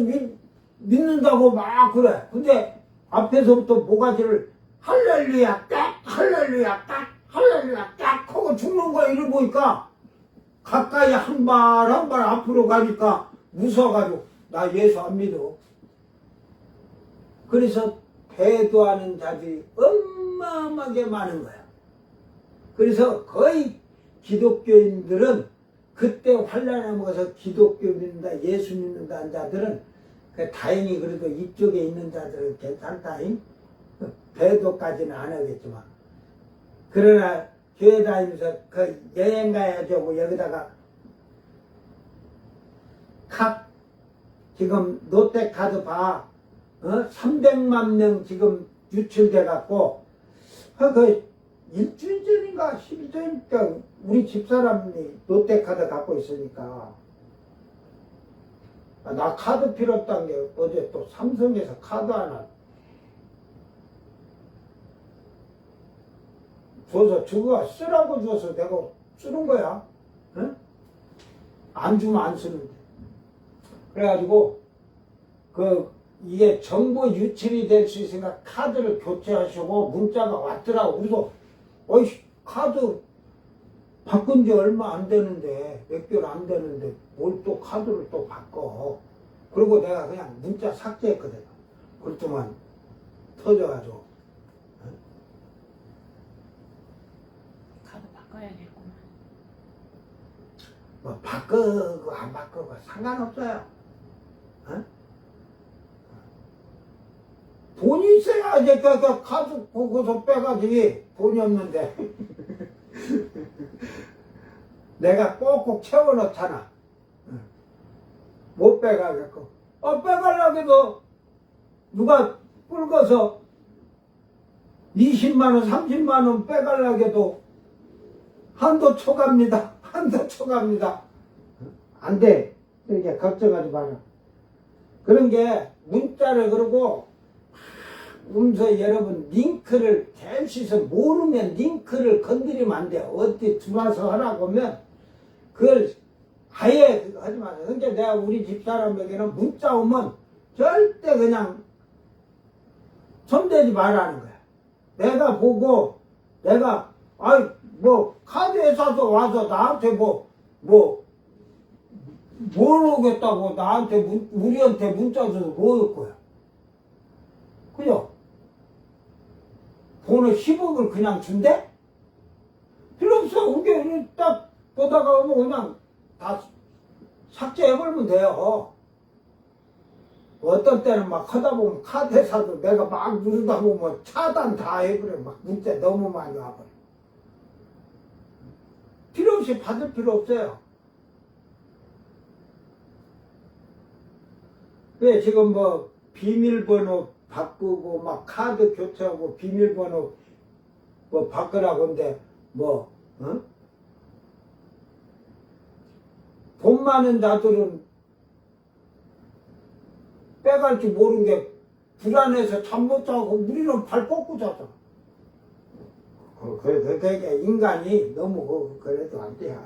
믿는다고 막 그래. 근데 앞에서부터 모가지를 할렐루야 딱 할렐루야 딱 할렐루야 딱 하고 죽는 거야. 이를 보니까 가까이 한 발 한 발 앞으로 가니까 무서워가지고 나 예수 안 믿어. 그래서 배도하는 자들이 어마어마하게 많은 거야. 그래서 거의 기독교인들은 그때 환란에 먹어서 기독교 믿는다 예수 믿는다 한 자들은 다행히 그래도 이쪽에 있는 자들은 괜찮다잉. 배도까지는 안 하겠지만 그러나 교회 다니면서 그 여행 가야지 하고 여기다가 지금 롯데카드 봐. 300만 명 지금 유출돼 갖고 그 일주일 전인가 10일 전인가 우리 집사람이 롯데카드 갖고 있으니까 나 카드 필요 없다는 게 어제 또 삼성에서 카드 하나 줘서 저거 쓰라고 줘서 내가 쓰는 거야. 응? 안 주면 안 쓰는데. 그래가지고 이게 정보 유출이 될 수 있으니까 카드를 교체하시고 문자가 왔더라고. 그래서 어이 카드 바꾼 지 얼마 안 되는데 몇 개월 안 되는데 뭘 또 카드를 또 바꿔. 그리고 내가 그냥 문자 삭제했거든. 그렇지만 터져가지고. 카드 바꿔야겠구만. 뭐 바꾸고 안 바꾸고 상관없어요. 어? 돈이 있어야 이제 그 카드 보고서 빼가지. 돈이 없는데 내가 꼭꼭 채워놓잖아. 못 빼가겠고 빼가려고 해도 누가 뿔거서 20만원 30만원 빼가려고 해도 한도 초과입니다. 한도 초과입니다. 안 돼. 그러니까 걱정하지 마라. 그런 게 문자를 그러고 여러분 링크를 될 수 있어. 모르면 링크를 건드리면 안 돼. 어디 들어와서 하라고 하면 그걸 아예 하지 마세요. 그러니까 내가 우리 집사람에게는 문자 오면 절대 그냥 손대지 말라는 거야. 내가 보고 내가 카드 회사서 와서 나한테 뭘 오겠다고 나한테 우리한테 문자 줘서 뭐 올 거야. 그죠? 돈을 10억을 그냥 준대? 필요 없어. 그게 딱 보다가 오면 그냥 다 삭제해버리면 돼요. 어떤 때는 막 하다 보면 카드 회사도 내가 막 누르다 보면 차단 다 해버려. 막 문자 너무 많이 와버려. 필요 없이 받을 필요 없어요. 왜 지금 비밀번호 바꾸고 막 카드 교체하고 비밀번호 바꾸라고 하는데 돈 많은 자들은 빼갈 줄 모르는 게 불안해서 잠 못 자고 우리는 발 뻗고 자잖아. 그게 인간이 너무 그래도 안 돼요.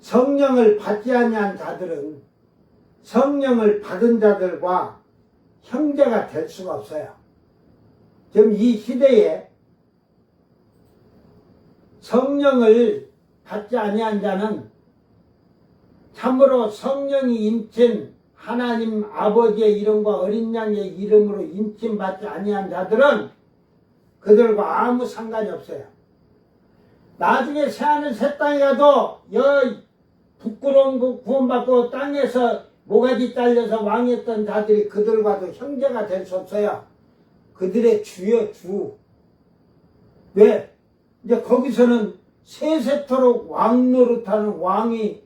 성령을 받지 아니한 자들은 성령을 받은 자들과 형제가 될 수가 없어요. 지금 이 시대에 성령을 받지 아니한 자는 참으로 성령이 임친 하나님 아버지의 이름과 어린 양의 이름으로 임침받지 아니한 자들은 그들과 아무 상관이 없어요. 나중에 새하늘 새 땅에 가도 부끄러운 거 구원받고 땅에서 모가지 잘려서 왕했던 자들이 그들과도 형제가 될 수 없어요. 그들의 주여 주. 왜? 이제 거기서는 세세토록 왕 노릇하는 왕이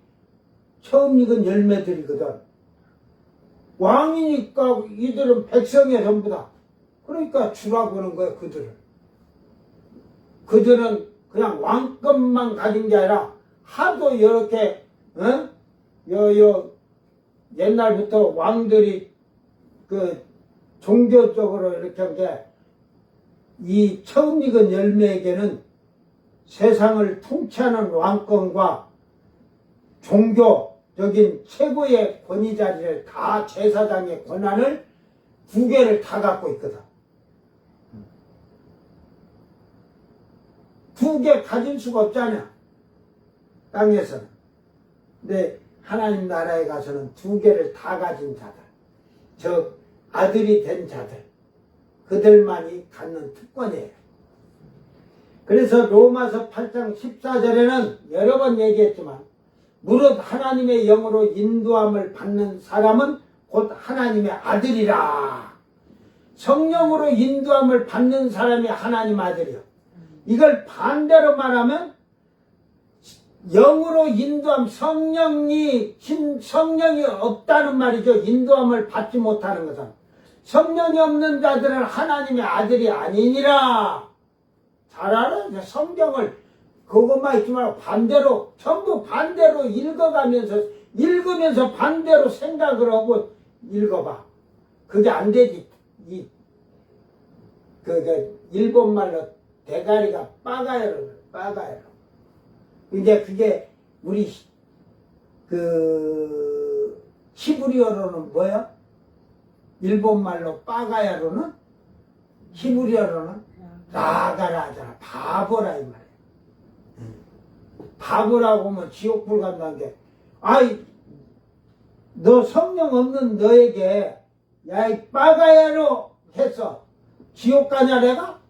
처음 익은 열매들이거든. 왕이니까 이들은 백성의 전부다. 그러니까 주라고 하는 거야, 그들은. 그들은 그냥 왕권만 가진 게 아니라 하도 이렇게 옛날부터 왕들이 그 종교적으로 이렇게 한 게 이 처음 익은 열매에게는 세상을 통치하는 왕권과 종교적인 최고의 권위 자리를 다 제사장의 권한을 두 개를 다 갖고 있거든. 두 개 가질 수가 없잖아, 땅에서는. 근데 하나님 나라에 가서는 두 개를 다 가진 자들, 즉 아들이 된 자들, 그들만이 갖는 특권이에요. 그래서 로마서 8장 14절에는 여러 번 얘기했지만 무릇 하나님의 영으로 인도함을 받는 사람은 곧 하나님의 아들이라. 성령으로 인도함을 받는 사람이 하나님 아들이요. 이걸 반대로 말하면 영으로 인도함, 성령이 없다는 말이죠. 인도함을 받지 못하는 것은. 성령이 없는 자들은 하나님의 아들이 아니니라. 잘 알아요. 성경을 그것만 있지 말고 반대로, 전부 반대로 읽으면서 반대로 생각을 하고 읽어봐. 그게 안 되지. 일본말로 대가리가 빠가요로. 이제 그게 우리 히브리어로는 뭐야? 일본말로 빠가야로는, 히브리어로는 라가라잖아. 바보라 이 말이야. 바보라고 하면 지옥불 간다는 게, 아이 너 성령 없는 너에게 야 이 빠가야로 했어. 지옥 가냐 내가?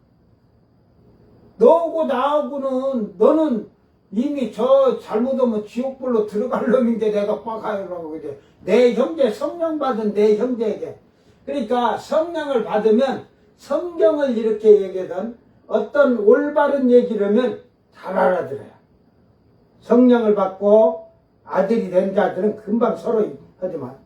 너하고 나하고는 너는 이미 저 잘못하면 지옥불로 들어갈 놈인데 내가 빠가야라고 그래. 내 형제, 성령 받은 내 형제에게. 그러니까 성령을 받으면 성경을 이렇게 얘기하던 어떤 올바른 얘기를 하면 잘 알아들어요. 성령을 받고 아들이 된 자들은 금방 서로 하지만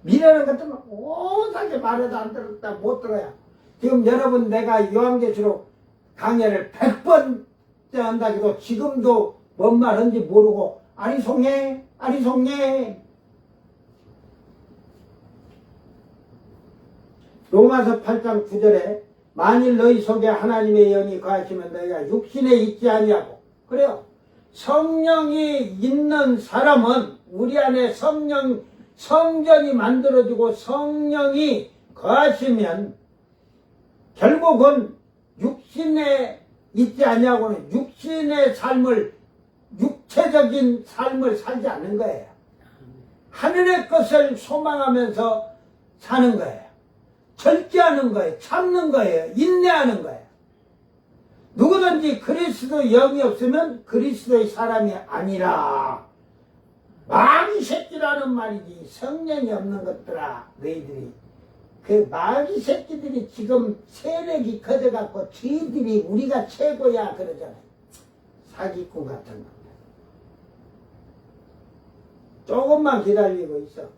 미래는 같은 건 오사게 말해도 안 들었다 못 들어요. 지금 여러분 내가 요한계시록 강의를 100번 한다 해도 지금도 뭔 말인지 모르고 아리송해. 로마서 8장 9절에 만일 너희 속에 하나님의 영이 거하시면 너희가 육신에 있지 아니하고, 그래요. 성령이 있는 사람은 우리 안에 성전이 만들어지고 성령이 거하시면 결국은 육신에 있지 아니하고는 육신의 삶을, 육체적인 삶을 살지 않는 거예요. 하늘의 것을 소망하면서 사는 거예요. 절제하는 거예요. 참는 거예요. 인내하는 거예요. 누구든지 그리스도 영이 없으면 그리스도의 사람이 아니라. 마귀 새끼라는 말이지. 성령이 없는 것들아, 너희들이. 그 마귀 새끼들이 지금 세력이 커져갖고 저희들이 우리가 최고야 그러잖아요. 사기꾼 같은 거. 조금만 기다리고 있어.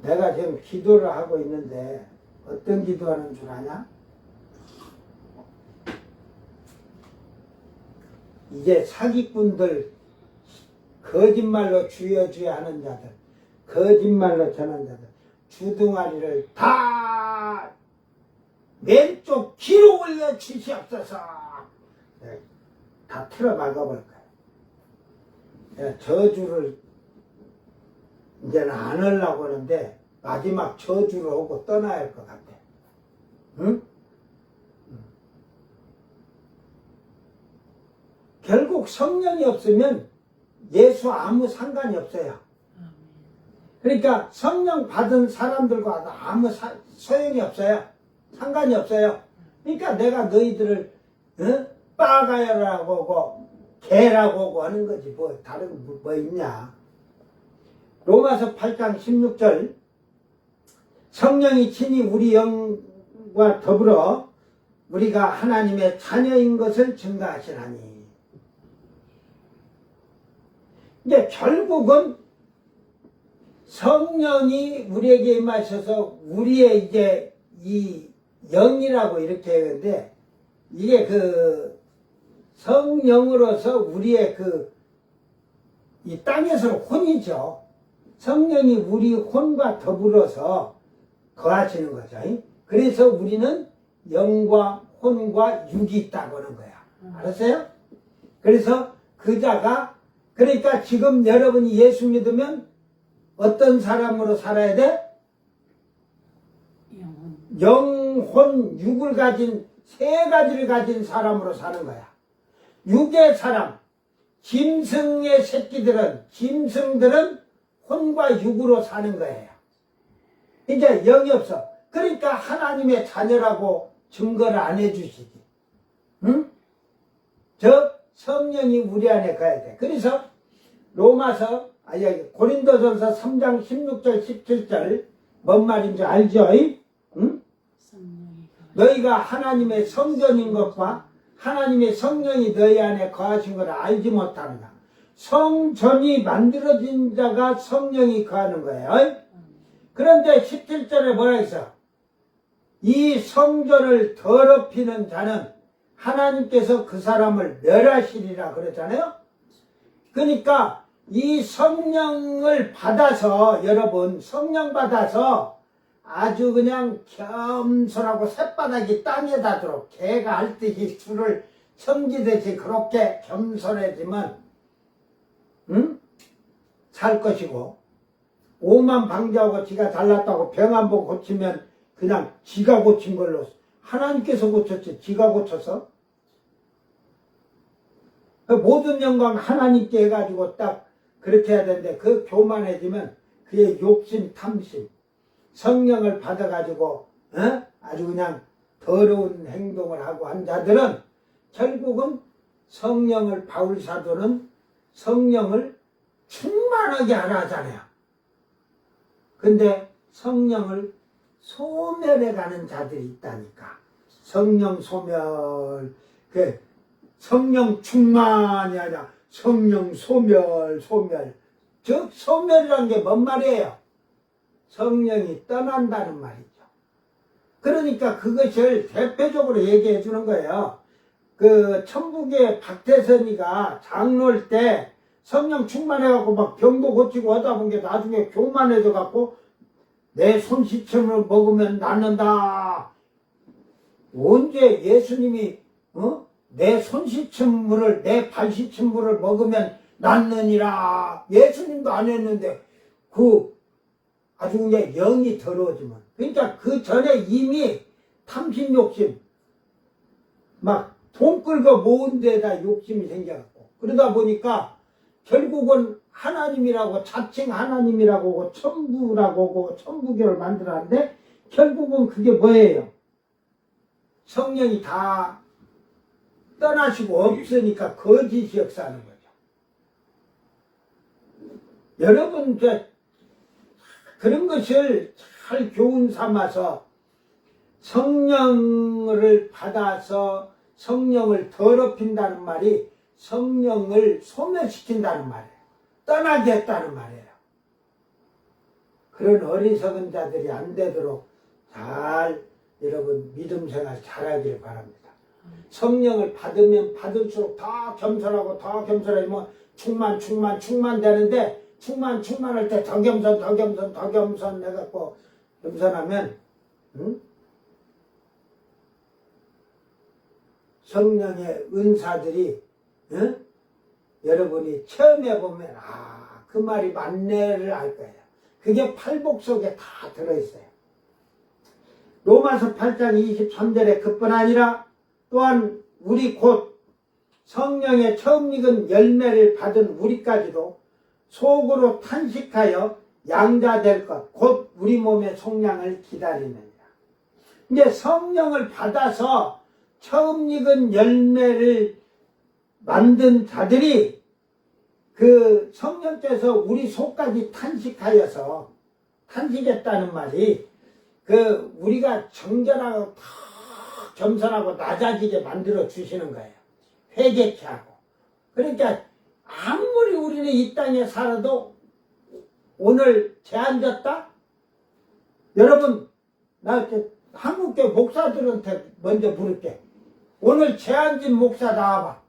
내가 지금 기도를 하고 있는데 어떤 기도하는 줄 아냐? 이제 사기꾼들, 거짓말로 주여 하는 자들, 거짓말로 전하는 자들, 주둥아리를 다 왼쪽 귀로 올려 주시옵소서. 다 틀어 막아볼 거야. 저주를 이제는 안 하려고 하는데 마지막 저주를 하고 떠나야 할 것 같아. 응? 결국 성령이 없으면 예수 아무 상관이 없어요. 그러니까 성령 받은 사람들과 아무 소용이 없어요. 상관이 없어요. 그러니까 내가 너희들을 빠가야라고 하고 개라고 하고 하는 거지. 뭐 다른 뭐 있냐. 로마서 8장 16절 성령이 친히 우리 영과 더불어 우리가 하나님의 자녀인 것을 증거하시나니. 이제 결국은 성령이 우리에게 임하셔서 우리의 이제 이 영이라고 이렇게 하는데 이게 그 성령으로서 우리의 이 땅에서는 혼이죠. 성령이 우리 혼과 더불어서 거하시는 거죠. 그래서 우리는 영과 혼과 육이 있다고 하는 거야. 알았어요? 그래서 그러니까 지금 여러분이 예수 믿으면 어떤 사람으로 살아야 돼? 영혼, 육을 가진 세 가지를 가진 사람으로 사는 거야. 육의 사람, 짐승들은 혼과 육으로 사는 거예요. 이제 영이 없어. 그러니까 하나님의 자녀라고 증거를 안 해주시지. 응? 성령이 우리 안에 가야 돼. 그래서 고린도전서 3장 16절 17절 뭔 말인지 알죠? 응? 너희가 하나님의 성전인 것과 하나님의 성령이 너희 안에 거하신 것을 알지 못하는가. 성전이 만들어진 자가 성령이 거하는 거예요. 그런데 17절에 뭐라 했어? 이 성전을 더럽히는 자는 하나님께서 그 사람을 멸하시리라 그랬잖아요. 그러니까 이 성령을 받아서, 여러분 성령 받아서 아주 그냥 겸손하고 쇳바닥이 땅에 닿도록 개가 핥듯이 술을 섬기듯이 그렇게 겸손해지면 살 것이고, 오만 방자하고 지가 잘났다고 병 한 번 고치면 그냥 지가 고친 걸로, 하나님께서 고쳤지 지가 고쳐서. 모든 영광 하나님께 해가지고 딱 그렇게 해야 되는데, 그 교만해지면 그의 욕심 탐심, 성령을 받아가지고 아주 그냥 더러운 행동을 하고 한 자들은 결국은 바울 사도는 성령을 충만하게 하라 하잖아요. 근데 성령을 소멸해 가는 자들이 있다니까. 성령 소멸, 성령 충만이 아니라 성령 소멸. 즉 소멸이라는 게 뭔 말이에요? 성령이 떠난다는 말이죠. 그러니까 그것을 대표적으로 얘기해 주는 거예요. 천북의 박태선이가 장로일 때 성령 충만해갖고 막 병도 고치고 하다 본 게 나중에 교만해져갖고 내 손시침을 먹으면 낫는다. 언제 예수님이 내 손시침물을, 내 발시침물을 먹으면 낫느니라. 예수님도 안 했는데 아주 그냥 영이 더러워지면. 그러니까 그 전에 이미 탐심 욕심, 막 돈 끌고 모은 데다 욕심이 생겨갖고, 그러다 보니까 결국은 하나님이라고, 자칭 하나님이라고 천부라고 천부교를 만들었는데, 결국은 그게 뭐예요? 성령이 다 떠나시고 없으니까 거짓이 역사하는 거죠. 여러분, 그런 것을 잘 교훈 삼아서 성령을 받아서 성령을 더럽힌다는 말이 성령을 소멸시킨다는 말이에요. 떠나게 했다는 말이에요. 그런 어리석은 자들이 안 되도록 여러분 믿음 생활 잘하기를 바랍니다. 성령을 받으면 받을수록 더 겸손하고 더 겸손해지면 충만 되는데, 충만할 때 더 겸손 해갖고 겸손하면 성령의 은사들이 여러분이 체험해 보면 그 말이 맞네를 알 거예요. 그게 팔복 속에 다 들어있어요. 로마서 8장 23절에 그뿐 아니라 또한 우리 곧 성령의 처음 익은 열매를 받은 우리까지도 속으로 탄식하여 양자될 것, 곧 우리 몸의 속량을 기다리느니라. 이제 성령을 받아서 처음 익은 열매를 만든 자들이 그 성령께서 우리 속까지 탄식했다는 말이 우리가 정결하고 겸손하고 낮아지게 만들어 주시는 거예요. 회개케 하고. 그러니까 아무리 우리는 이 땅에 살아도 오늘 죄안 졌다? 여러분, 나 한국교 목사들한테 먼저 물을게. 오늘 죄안 진 목사 나와봐.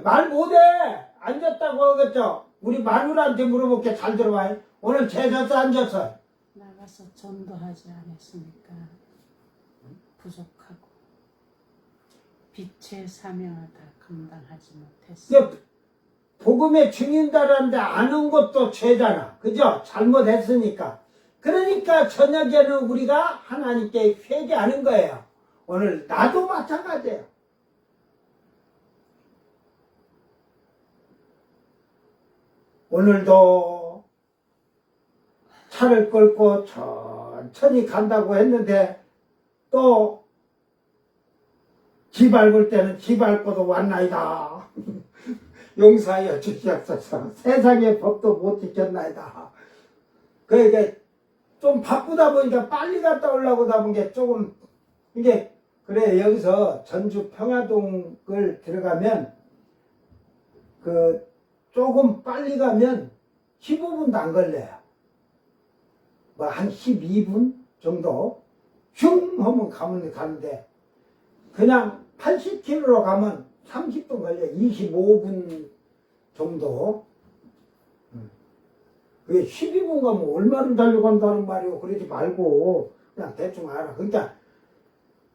말 못해! 앉았다고 하겠죠? 우리 마누라한테 물어볼게. 잘 들어봐요. 오늘 재졌어, 안 졌어? 나가서 전도하지 않았으니까 부족하고 빛의 사명을 다 감당하지 못했어. 이게 복음의 증인다라는데 안 온 것도 죄잖아. 그죠? 잘못했으니까. 그러니까 저녁에는 우리가 하나님께 회개하는 거예요. 오늘 나도 마찬가지예요. 오늘도 차를 끌고 천천히 간다고 했는데 또 지 밟을 때는 지 밟고도 왔나이다. 용서하여 주시옵소서. 세상의 법도 못 지켰나이다. 그러니까 좀 바쁘다 보니까 빨리 갔다 오려고 하다 보니까 조금 이게 그래. 여기서 전주 평화동을 들어가면 그 조금 빨리 가면 15분도 안 걸려요. 뭐 한 12분 정도 흉 하면 가면 가는데 그냥 80km로 가면 30분 걸려. 25분 정도. 그게 12분 가면 얼마를 달려간다는 말이오. 그러지 말고 그냥 대충 알아. 그러니까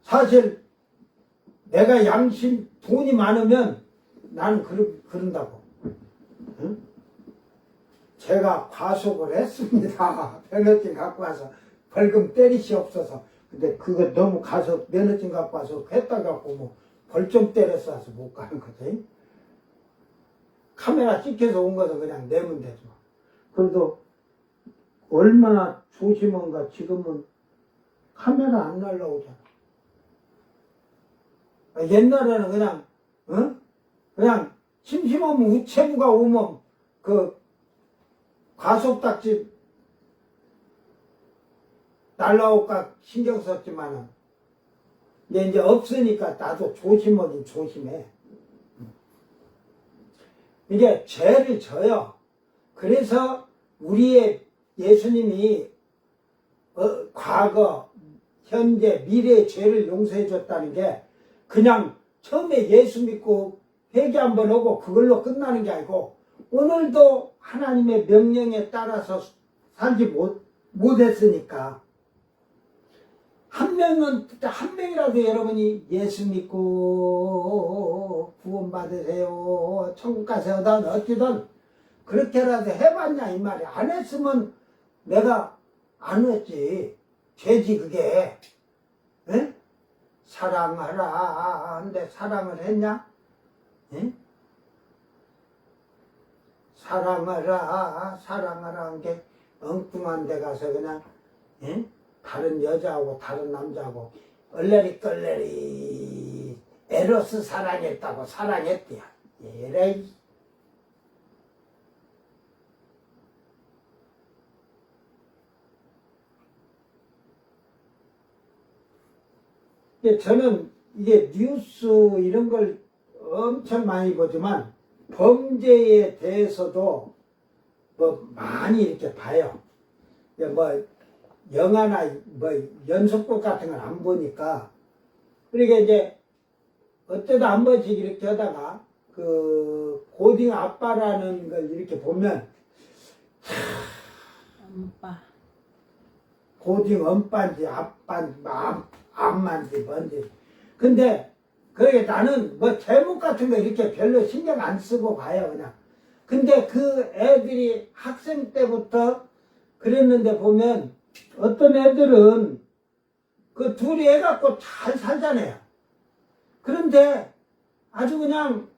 사실 내가 양심 돈이 많으면 나는 그런다고. 응? 제가 과속을 했습니다. 면허증 갖고 와서 벌금 때리시옵소서. 근데 그거 너무 가서 면허증 갖고 와서 했다 갖고 뭐 벌점 때렸어 서 못 가는 거지. 카메라 찍혀서 온 것은 그냥 내면 되죠. 그래도 얼마나 조심한가. 지금은 카메라 안 날라오잖아. 옛날에는 그냥 그냥 심심하면 우체부가 오면 그 과속딱지 날라올까 신경 썼지만은 이제 없으니까 나도 조심하긴 조심해. 이게 죄를 져요. 그래서 우리의 예수님이 과거, 현재, 미래의 죄를 용서해 줬다는 게 그냥 처음에 예수 믿고 회개 한번 하고 그걸로 끝나는 게 아니고 오늘도 하나님의 명령에 따라서 살지 못했으니까 한 명이라도 여러분이 예수 믿고 구원받으세요. 천국 가세요든 어찌든 그렇게라도 해봤냐 이 말이야. 안 했으면 내가 안 했지. 죄지 그게. 에? 사랑하라 하는데 사랑을 했냐? 에? 사랑하라 하는 게 엉뚱한 데 가서 그냥 에? 다른 여자하고 다른 남자하고 얼레리 떨레리 에로스 사랑했다고 사랑했대요. 에라이. 저는 이게 뉴스 이런 걸 엄청 많이 보지만 범죄에 대해서도 뭐 많이 이렇게 봐요. 뭐 영화나 뭐 연속극 같은 걸 안 보니까. 그러니까 이제 어쩌다 한 번씩 이렇게 하다가 그 고딩 아빠라는 걸 이렇게 보면 엄빠. 고딩 엄빠인지 아빠인지 암만지 뭔지. 근데 그게 나는 뭐 제목 같은 거 이렇게 별로 신경 안 쓰고 봐요 그냥. 근데 그 애들이 학생 때부터 그랬는데 보면 어떤 애들은 그 둘이 애 갖고 잘 살잖아요. 그런데 아주 그냥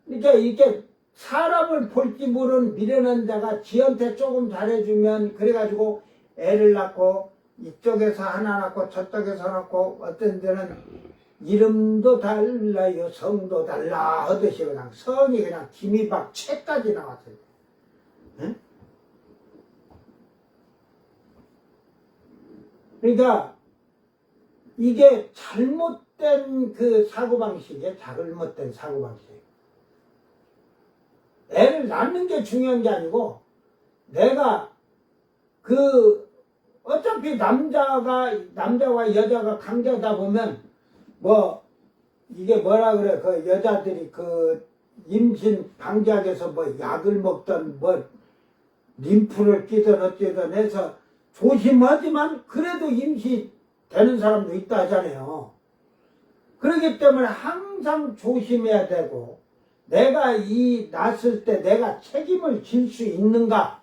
이렇게 사람을 볼지 모르는 미련한 자가 지한테 조금 잘해주면 그래가지고 애를 낳고 이쪽에서 하나 낳고 저쪽에서 낳고 어떤 데는 이름도 달라요 성도 달라 하듯이 그냥 성이 그냥 김이박 채까지 나왔어요. 응? 그러니까 이게 잘못된 그 사고방식이에요. 잘못된 사고방식. 애를 낳는 게 중요한 게 아니고 내가 어차피 남자와 여자가 관계하다 보면 뭐 이게 뭐라 그래, 그 여자들이 그 임신 방지하기 위해서 뭐 약을 먹던 뭐 림프를 끼든 어찌든 해서 조심하지만 그래도 임시 되는 사람도 있다 하잖아요. 그렇기 때문에 항상 조심해야 되고, 내가 이 낳았을 때 내가 책임을 질 수 있는가,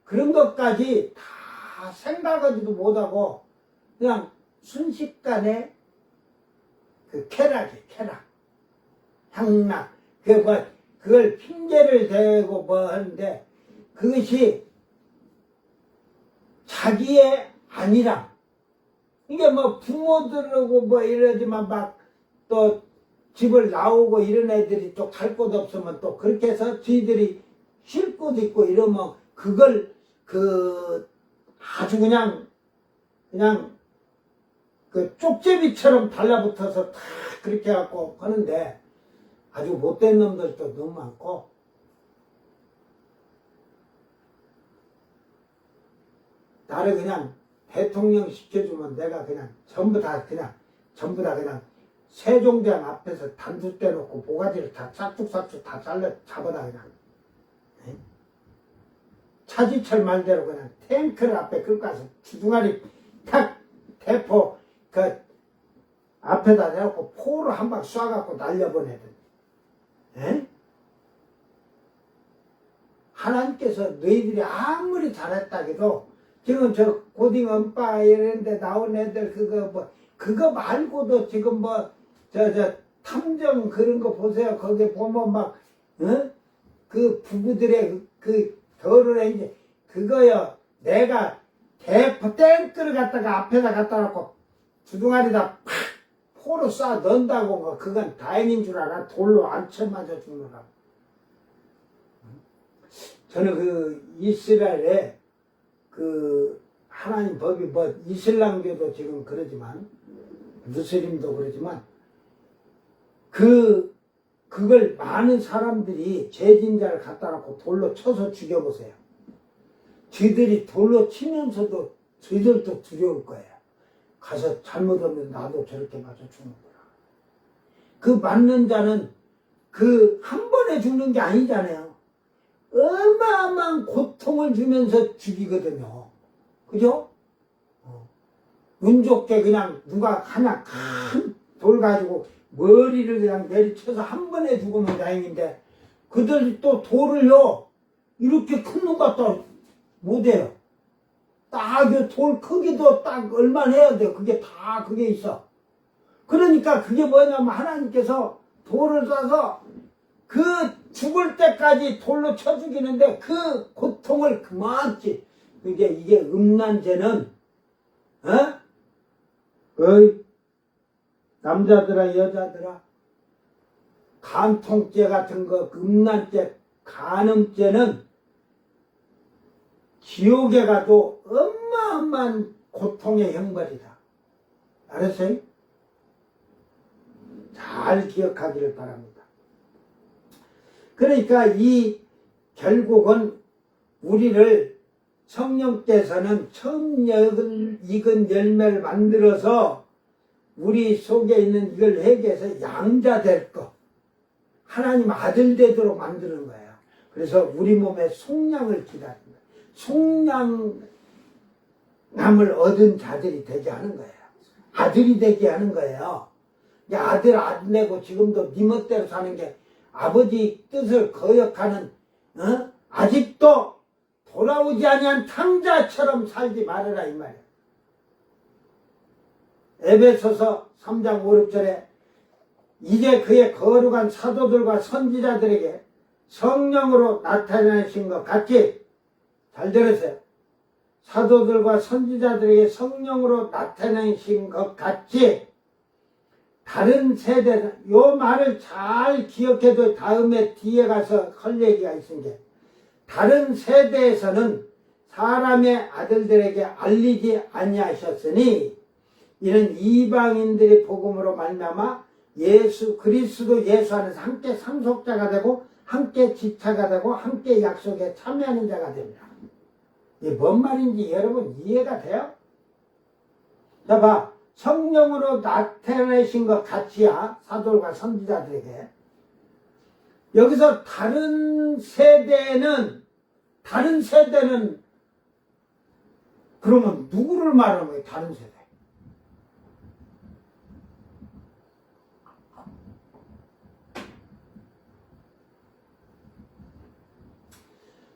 그런 것까지 다 생각하지도 못하고 그냥 순식간에 그 쾌락, 향락, 그걸 핑계를 대고 뭐 하는데, 그것이 자기의 아니랑, 이게 뭐 부모들하고 뭐 이러지만 막 또 집을 나오고 이런 애들이 또 갈 곳 없으면 또 그렇게 해서 저희들이 쉴 곳 있고 이러면 그걸 아주 그냥 그 쪽제비처럼 달라붙어서 다 그렇게 해갖고 하는데, 아주 못된 놈들도 너무 많고, 나를 그냥 대통령 시켜주면 내가 그냥 전부 다 그냥 세종대왕 앞에서 단수 떼놓고 모가지를 다 싹둑싹둑 다 잡아다 그냥. 네? 차지철 말대로 그냥 탱크를 앞에 끌고 가서 주둥아리 탁 대포 그 앞에다 대놓고 포로 한 방 쏴갖고 날려보내든. 에? 하나님께서 너희들이 아무리 잘했다 해도 지금 저 고딩 엄빠 이런데 나온 애들 그거 말고도 지금 뭐 저 탐정 그런 거 보세요. 거기 보면 막 그 부부들의 그 결혼에 이제 그거요. 내가 대포 땡크를 갖다가 앞에다 갖다 놓고 주둥아리다 팍 포로 쏴 넣는다고 뭐 그건 다행인 줄 알아. 돌로 안 쳐맞아 죽느라고. 저는 그 이스라엘에 그 하나님 법이 뭐 이슬람교도 지금 그러지만 무슬림도 그러지만 그걸 많은 사람들이 재진자를 갖다 놓고 돌로 쳐서 죽여보세요. 쥐들이 돌로 치면서도 쥐들도 두려울 거예요. 가서 잘못하면 나도 저렇게 맞아 죽는구나. 그 맞는 자는 그 한 번에 죽는 게 아니잖아요. 어마어마한 고통을 주면서 죽이거든요. 그죠? 운 좋게 그냥 누가 하나 큰 돌 가지고 머리를 그냥 내리쳐서 한 번에 죽으면 다행인데, 그들이 또 돌을요, 이렇게 큰 놈 갖다 못해요. 딱 돌 크기도 딱 얼마나 해야 돼요. 그게 다 그게 있어. 그러니까 그게 뭐냐면 하나님께서 돌을 쏴서 그 죽을 때까지 돌로 쳐 죽이는데 그 고통을 그만치, 이게 음란죄는 남자들아 여자들아, 간통죄 같은 거, 음란죄, 간음죄는 지옥에 가도 어마어마한 고통의 형벌이다. 알았어요? 잘 기억하기를 바랍니다. 그러니까 이 결국은 우리를 성령께서는 처음 익은 열매를 만들어서 우리 속에 있는 이걸 회개해서 양자 될 것, 하나님 아들 되도록 만드는 거예요. 그래서 우리 몸에 속량을 기다립니다. 속량함을 얻은 자들이 되게 하는 거예요. 아들이 되게 하는 거예요. 아들 안 내고 지금도 네 멋대로 사는 게 아버지 뜻을 거역하는, 아직도 돌아오지 아니한 탕자처럼 살지 말아라 이 말이에요. 에베소서 3장 5, 6절에 이제 그의 거룩한 사도들과 선지자들에게 성령으로 나타나신 것 같이, 잘 들으세요. 사도들과 선지자들에게 성령으로 나타나신 것 같이 다른 세대, 요 말을 잘 기억해도 다음에 뒤에 가서 할 얘기가 있은 게, 다른 세대에서는 사람의 아들들에게 알리지 아니하셨으니 이는 이방인들의 복음으로 말미암아 예수 그리스도 예수 안에서 함께 상속자가 되고 함께 지차가 되고 함께 약속에 참여하는 자가 됩니다. 이게 뭔 말인지 여러분 이해가 돼요? 자 봐, 성령으로 나타내신 것 같이야. 사도들과 선지자들에게. 여기서 다른 세대는 그러면 누구를 말하는 거예요? 다른 세대.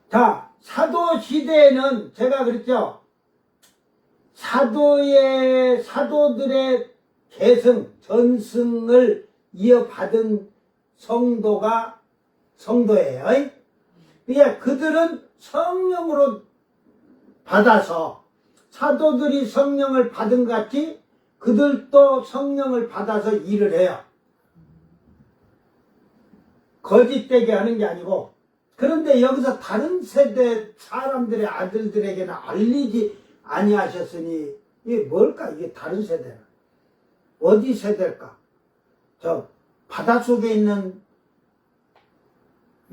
자, 사도 시대에는 제가 그랬죠. 사도들의 계승, 전승을 이어받은 성도예요. 그러니까 그들은 성령으로 받아서 사도들이 성령을 받은 같이 그들도 성령을 받아서 일을 해요. 거짓되게 하는 게 아니고. 그런데 여기서 다른 세대 사람들의 아들들에게는 알리지 아니하셨으니 이게 뭘까? 이게 다른 세대는 어디 세대일까? 저 바닷속에 있는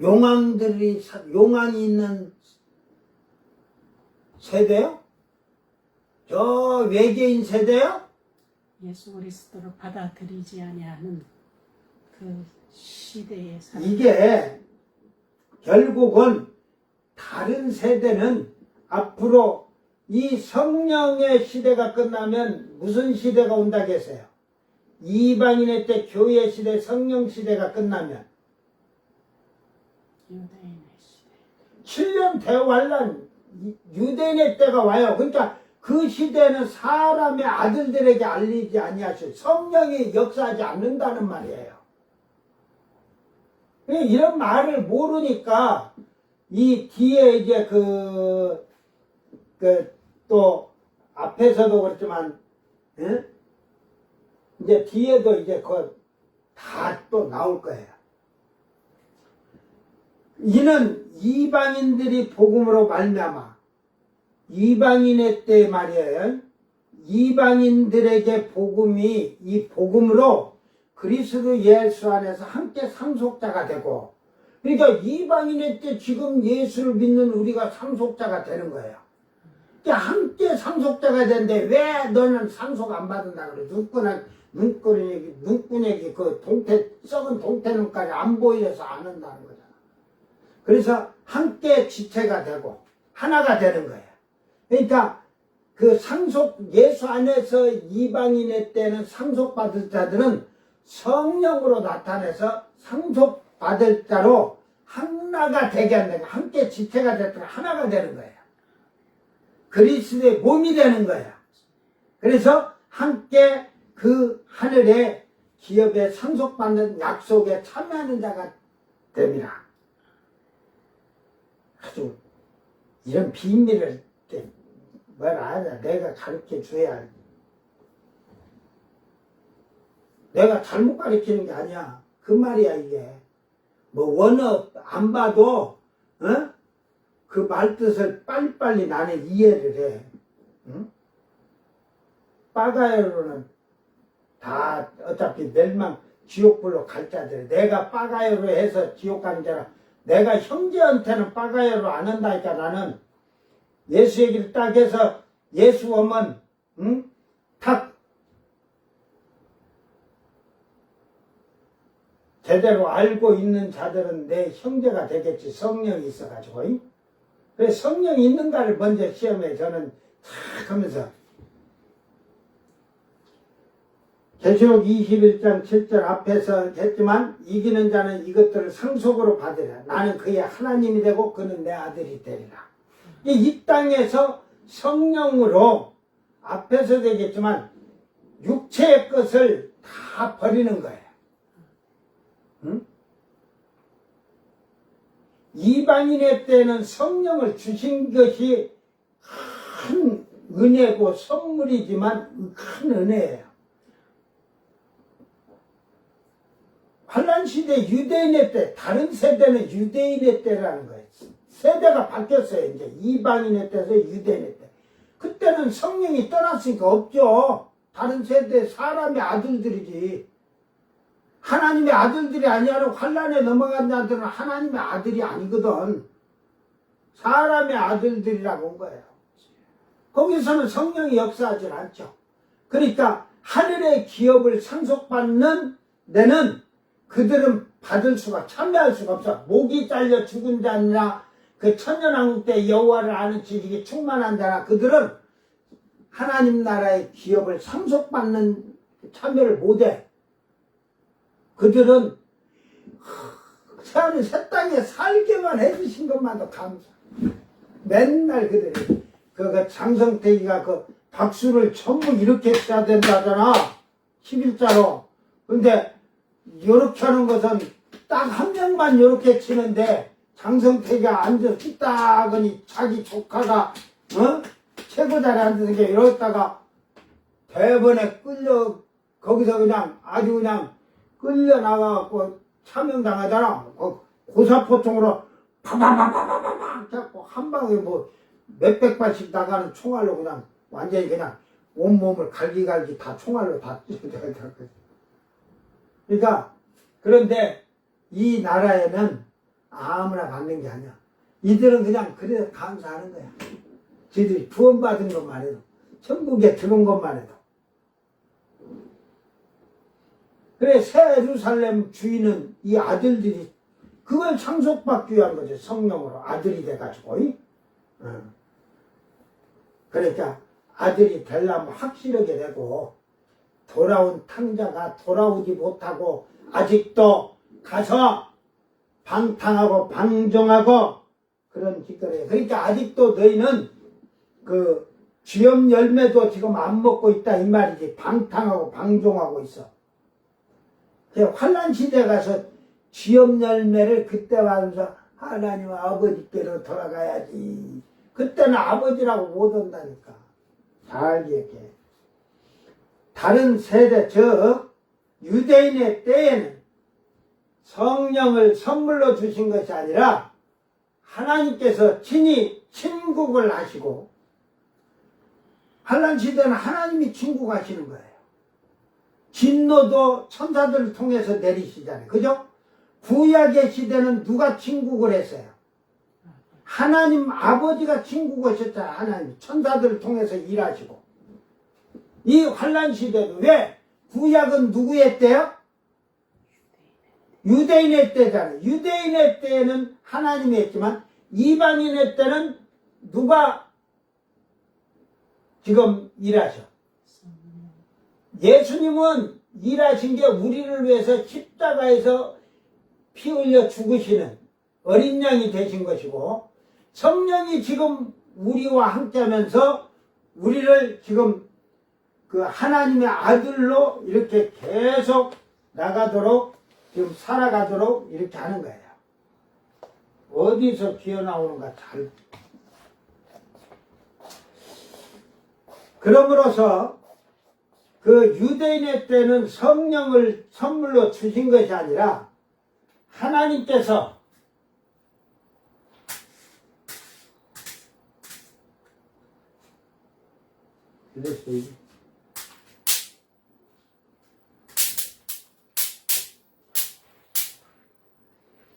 용왕이 있는 세대요? 저 외계인 세대요? 예수 그리스도를 받아들이지 아니하는 그 시대의 사람. 이게 결국은 다른 세대는 앞으로 이 성령의 시대가 끝나면 무슨 시대가 온다 계세요? 이방인의 때 교회 시대, 성령 시대가 끝나면 유대인의 시대. 7년 대환란 유대인의 때가 와요. 그러니까 그 시대는 사람의 아들들에게 알리지 아니하시고 성령이 역사하지 않는다는 말이에요. 이런 말을 모르니까 이 뒤에 이제 또 앞에서도 그렇지만 이제 뒤에도 이제 다 또 나올 거예요. 이는 이방인들이 복음으로 말미암아 이방인의 때 말이에요. 이방인들에게 복음이 이 복음으로 그리스도 예수 안에서 함께 상속자가 되고, 그러니까 이방인의 때 지금 예수를 믿는 우리가 상속자가 되는 거예요. 그러니까 함께 상속자가 되는데 왜 너는 상속 안 받는다 그래? 눈구녕이 그 썩은 동태눈까지 안 보여서 안 한다는 거잖아. 그래서 함께 지체가 되고 하나가 되는 거예요. 그러니까 그 예수 안에서 이방인의 때는 상속받을 자들은 성령으로 나타내서 상속받을 자로 하나가 되게 한다. 함께 지체가 됐다가 하나가 되는 거예요. 그리스도의 몸이 되는 거예요. 그래서 함께 그 하늘의 기업에 상속받는 약속에 참여하는 자가 됩니다. 아주 이런 비밀을 내가 가르쳐 줘야 내가 잘못 가르치는 게 아니야. 그 말이야 이게. 뭐 원어 안 봐도 그 말뜻을 빨리빨리 나는 이해를 해. 응? 빠가요로는 다 어차피 멸망 지옥불로 갈 자들. 내가 빠가요로 해서 지옥 가는 자라. 내가 형제한테는 빠가요로 안 한다니까. 나는 예수 얘기를 딱 해서 예수 오면 탁 제대로 알고 있는 자들은 내 형제가 되겠지. 성령이 있어가지고. 그래서 성령이 있는가를 먼저 시험해. 저는 탁 하면서 계시록 21장 7절 앞에서 했지만 이기는 자는 이것들을 상속으로 받으라. 나는 그의 하나님이 되고 그는 내 아들이 되리라. 이 땅에서 성령으로 앞에서 되겠지만 육체의 것을 다 버리는 거예요. 응? 이방인의 때는 성령을 주신 것이 큰 은혜고 선물이지만 큰 은혜예요. 환란시대 유대인의 때, 다른 세대는 유대인의 때라는 거예요. 세대가 바뀌었어요. 이제 이방인의 때에서 유대인의 때. 그때는 성령이 떠났으니까 없죠. 다른 세대 사람의 아들들이지. 하나님의 아들들이 아니라 환란에 넘어간 자들은 하나님의 아들이 아니거든. 사람의 아들들이라고 온 거예요. 거기서는 성령이 역사하지 않죠. 그러니까 하늘의 기업을 상속받는 데는 그들은 받을 수가 참여할 수가 없어. 목이 잘려 죽은 자나 그 천년왕국 때 여호와를 아는 지식이 충만한 자나 그들은 하나님 나라의 기업을 상속받는 참여를 못해. 그들은 하늘 새 땅에 살게만 해주신 것만도 감사. 맨날 그들이 그 장성택이가 그 박수를 전부 이렇게 쳐야 된다잖아. 11자로. 근데 요렇게 하는 것은 딱 한 명만 요렇게 치는데 장성택이가 앉아서 삐딱하니 자기 조카가 최고 자리에 앉아서 이러다가 대번에 끌려 거기서 그냥 아주 그냥 끌려 나가갖고 차명당하잖아. 고사포통으로 파파파파파파 잡고 한 방에 뭐 몇백 발씩 나가는 총알로 그냥 완전히 그냥 온몸을 갈기갈기 다 총알로 다 찢어져야 될 거지. 그러니까 그런데 이 나라에는 아무나 받는 게 아니야. 이들은 그냥 그래서 감사하는 거야. 지들이 구원받은 것만 해도 천국에 들어온 것만 해도. 그래 새 예루살렘 주인은 이 아들들이 그걸 상속받기 위한 거죠. 성령으로 아들이 돼가지고. 그러니까 아들이 되려면 확실하게 되고 돌아온 탕자가 돌아오지 못하고 아직도 가서 방탕하고 방종하고 그런 짓거리예요. 그러니까 아직도 너희는 그 쥐염 열매도 지금 안 먹고 있다 이 말이지. 방탕하고 방종하고 있어. 환란 시대에 가서 쥐염 열매를 그때 와서 하나님 아버지께로 돌아가야지. 그때는 아버지라고 못 온다니까. 잘 기억해. 다른 세대 즉 유대인의 때에는 성령을 선물로 주신 것이 아니라 하나님께서 친히 친국을 하시고 환란 시대는 하나님이 친국하시는 거예요. 진노도 천사들을 통해서 내리시잖아요. 그죠? 구약의 시대는 누가 친국을 했어요? 하나님 아버지가 친국하셨잖아요. 하나님 천사들을 통해서 일하시고. 이 환란 시대도 왜? 구약은 누구의 때요? 유대인의 때잖아요. 유대인의 때에는 하나님이 했지만 이방인의 때는 누가 지금 일하셔? 예수님은 일하신 게 우리를 위해서 십자가에서 피 흘려 죽으시는 어린 양이 되신 것이고 성령이 지금 우리와 함께 하면서 우리를 지금 그 하나님의 아들로 이렇게 계속 나가도록 지금 살아가도록 이렇게 하는 거예요. 어디서 기어나오는가 잘. 그러므로서 그 유대인의 때는 성령을 선물로 주신 것이 아니라 하나님께서 그랬어요.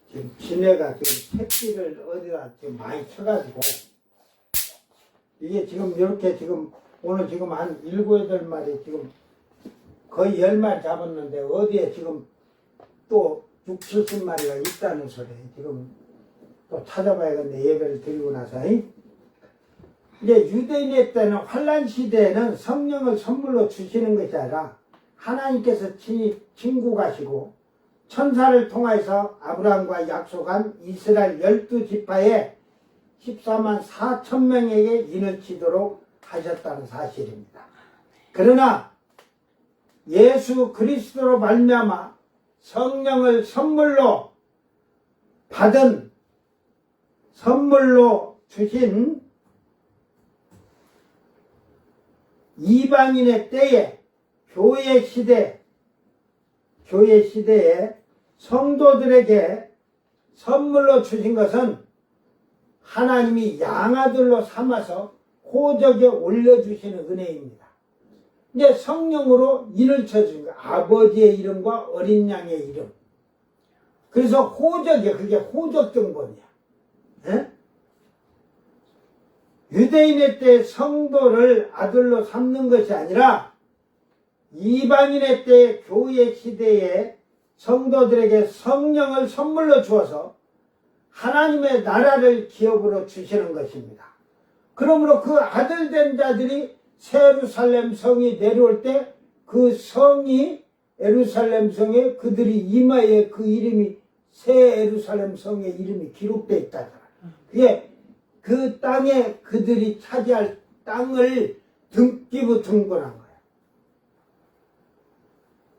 지금 지네가 지금 새끼를 어디다 지금 많이 쳐가지고 이게 지금 이렇게 지금 오늘 지금 한 7, 8마리 지금 거의 10마리 잡았는데 어디에 지금 또 6, 70마리가 있다는 소리. 지금 또 찾아봐야겠네. 예배를 드리고 나서. 이제 유대인의 때는 환란 시대에는 성령을 선물로 주시는 것이 아니라 하나님께서 친히 친구가시고 천사를 통해서 아브라함과 약속한 이스라엘 12지파에 14만 4천 명에게 인을 치도록 하셨다는 사실입니다. 그러나 예수 그리스도로 말미암아 성령을 선물로 받은 선물로 주신 이방인의 때에 교회 시대에 성도들에게 선물로 주신 것은 하나님이 양아들로 삼아서 호적에 올려주시는 은혜입니다. 이제 성령으로 인을 쳐주신 거예요. 아버지의 이름과 어린 양의 이름. 그래서 호적이야. 그게 호적 등본이야. 에? 유대인의 때 성도를 아들로 삼는 것이 아니라 이방인의 때 교회 시대에 성도들에게 성령을 선물로 주어서 하나님의 나라를 기업으로 주시는 것입니다. 그러므로 그 아들된 자들이 새 예루살렘 성이 내려올 때 그 성이 예루살렘 성에 그들이 이마에 그 이름이 새 예루살렘 성의 이름이 기록되어 있다잖아요. 그게 그 땅에 그들이 차지할 땅을 등기부 등본한 거예요.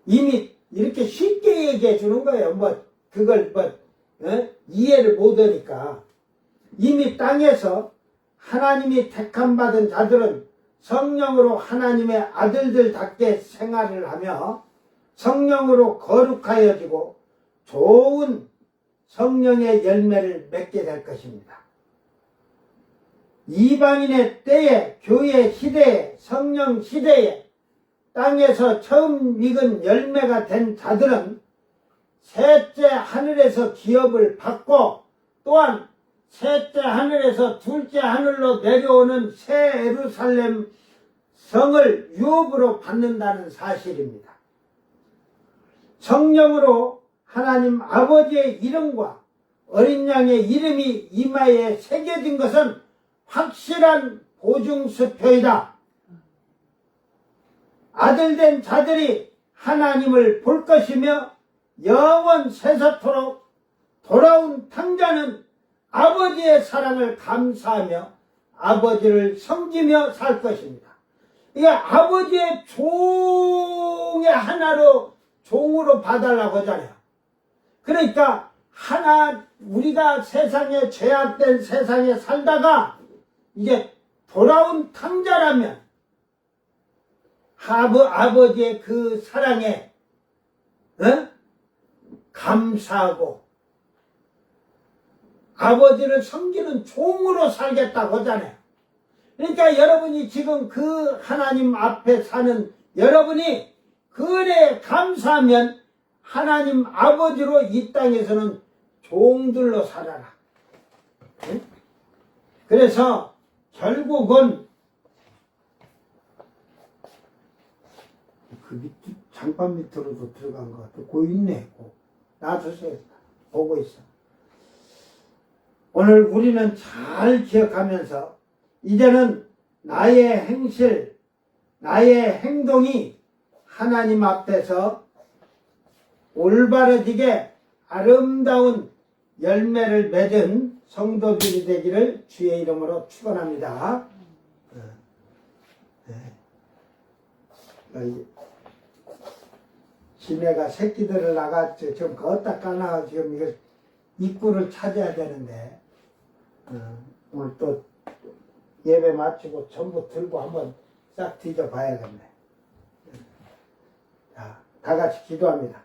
이미 이렇게 쉽게 얘기해 주는 거예요. 그걸 이해를 못하니까. 이미 땅에서 하나님이 택함 받은 자들은 성령으로 하나님의 아들들답게 생활을 하며 성령으로 거룩하여지고 좋은 성령의 열매를 맺게 될 것입니다. 이방인의 때에, 교회 시대에, 성령 시대에 땅에서 처음 익은 열매가 된 자들은 셋째 하늘에서 기업을 받고 또한 셋째 하늘에서 둘째 하늘로 내려오는 새 예루살렘 성을 유업으로 받는다는 사실입니다. 성령으로 하나님 아버지의 이름과 어린 양의 이름이 이마에 새겨진 것은 확실한 보증수표이다. 아들된 자들이 하나님을 볼 것이며 영원 세세토록 돌아온 탕자는 아버지의 사랑을 감사하며 아버지를 섬기며 살 것입니다. 이게 아버지의 종의 하나로 종으로 봐달라고 하잖아요. 그러니까 우리가 세상에 죄악된 세상에 살다가 이제 돌아온 탕자라면 아버지의 그 사랑에 감사하고 아버지를 섬기는 종으로 살겠다고 하잖아요. 그러니까 여러분이 지금 그 하나님 앞에 사는 여러분이 그 은혜에 감사하면 하나님 아버지로 이 땅에서는 종들로 살아라. 그래서 결국은 그 밑 장판 밑으로도 들어간 것 같아. 고 있네. 놔주세요. 보고 있어. 오늘 우리는 잘 기억하면서 이제는 나의 행실, 나의 행동이 하나님 앞에서 올바르지게 아름다운 열매를 맺은 성도들이 되기를 주의 이름으로 축원합니다. 지네가 새끼들을 나갔죠. 지금 걷다 까나 지금 이거 입구를 찾아야 되는데 오늘 또 예배 마치고 전부 들고 한번 싹 뒤져봐야겠네. 자, 다 같이 기도합니다.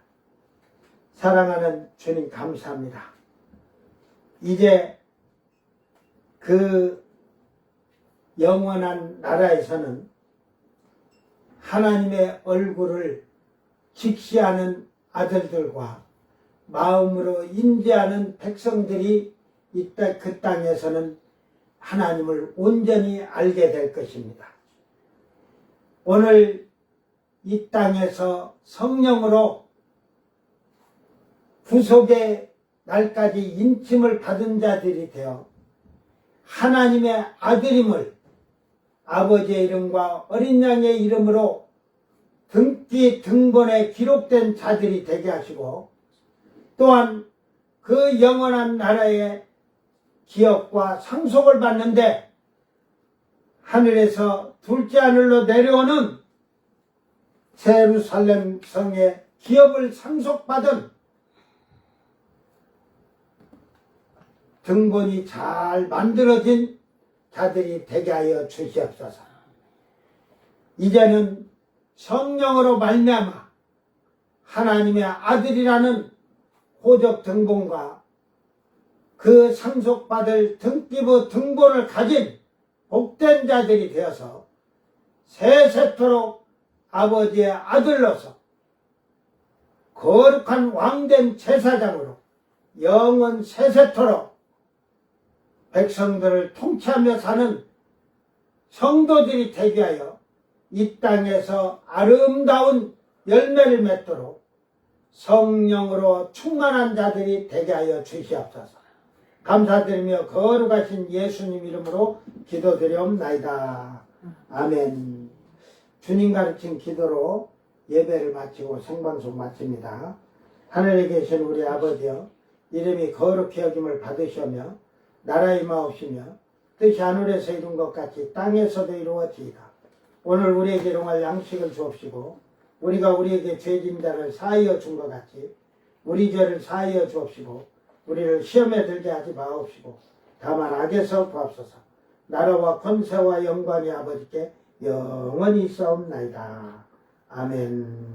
사랑하는 주님 감사합니다. 이제 그 영원한 나라에서는 하나님의 얼굴을 직시하는 아들들과 마음으로 인지하는 백성들이 그 땅에서는 하나님을 온전히 알게 될 것입니다. 오늘 이 땅에서 성령으로 구속의 날까지 인침을 받은 자들이 되어 하나님의 아들임을 아버지의 이름과 어린 양의 이름으로 등기 등본에 기록된 자들이 되게 하시고 또한 그 영원한 나라의 기업과 상속을 받는데 하늘에서 둘째 하늘로 내려오는 새 예루살렘 성의 기업을 상속받은 등본이 잘 만들어진 자들이 되게 하여 주시옵소서. 이제는 성령으로 말미암아 하나님의 아들이라는 호적 등본과 그 상속받을 등기부 등본을 가진 복된 자들이 되어서 세세토록 아버지의 아들로서 거룩한 왕된 제사장으로 영원 세세토록 백성들을 통치하며 사는 성도들이 되게 하여 이 땅에서 아름다운 열매를 맺도록 성령으로 충만한 자들이 되게 하여 주시옵소서. 감사드리며 거룩하신 예수님 이름으로 기도드리옵나이다. 아멘. 주님 가르친 기도로 예배를 마치고 생방송 마칩니다. 하늘에 계신 우리 아버지여, 이름이 거룩히 여김을 받으시며 나라 임하옵시며 뜻이 하늘에서 이룬 것 같이 땅에서도 이루어지이다. 오늘 우리에게 일용할 양식을 주옵시고 우리가 우리에게 죄진 자를 사하여 준 것 같이 우리 죄를 사하여 주옵시고 우리를 시험에 들게 하지 마옵시고 다만 악에서 구하옵소서. 나라와 권세와 영광이 아버지께 영원히 있사옵나이다. 아멘.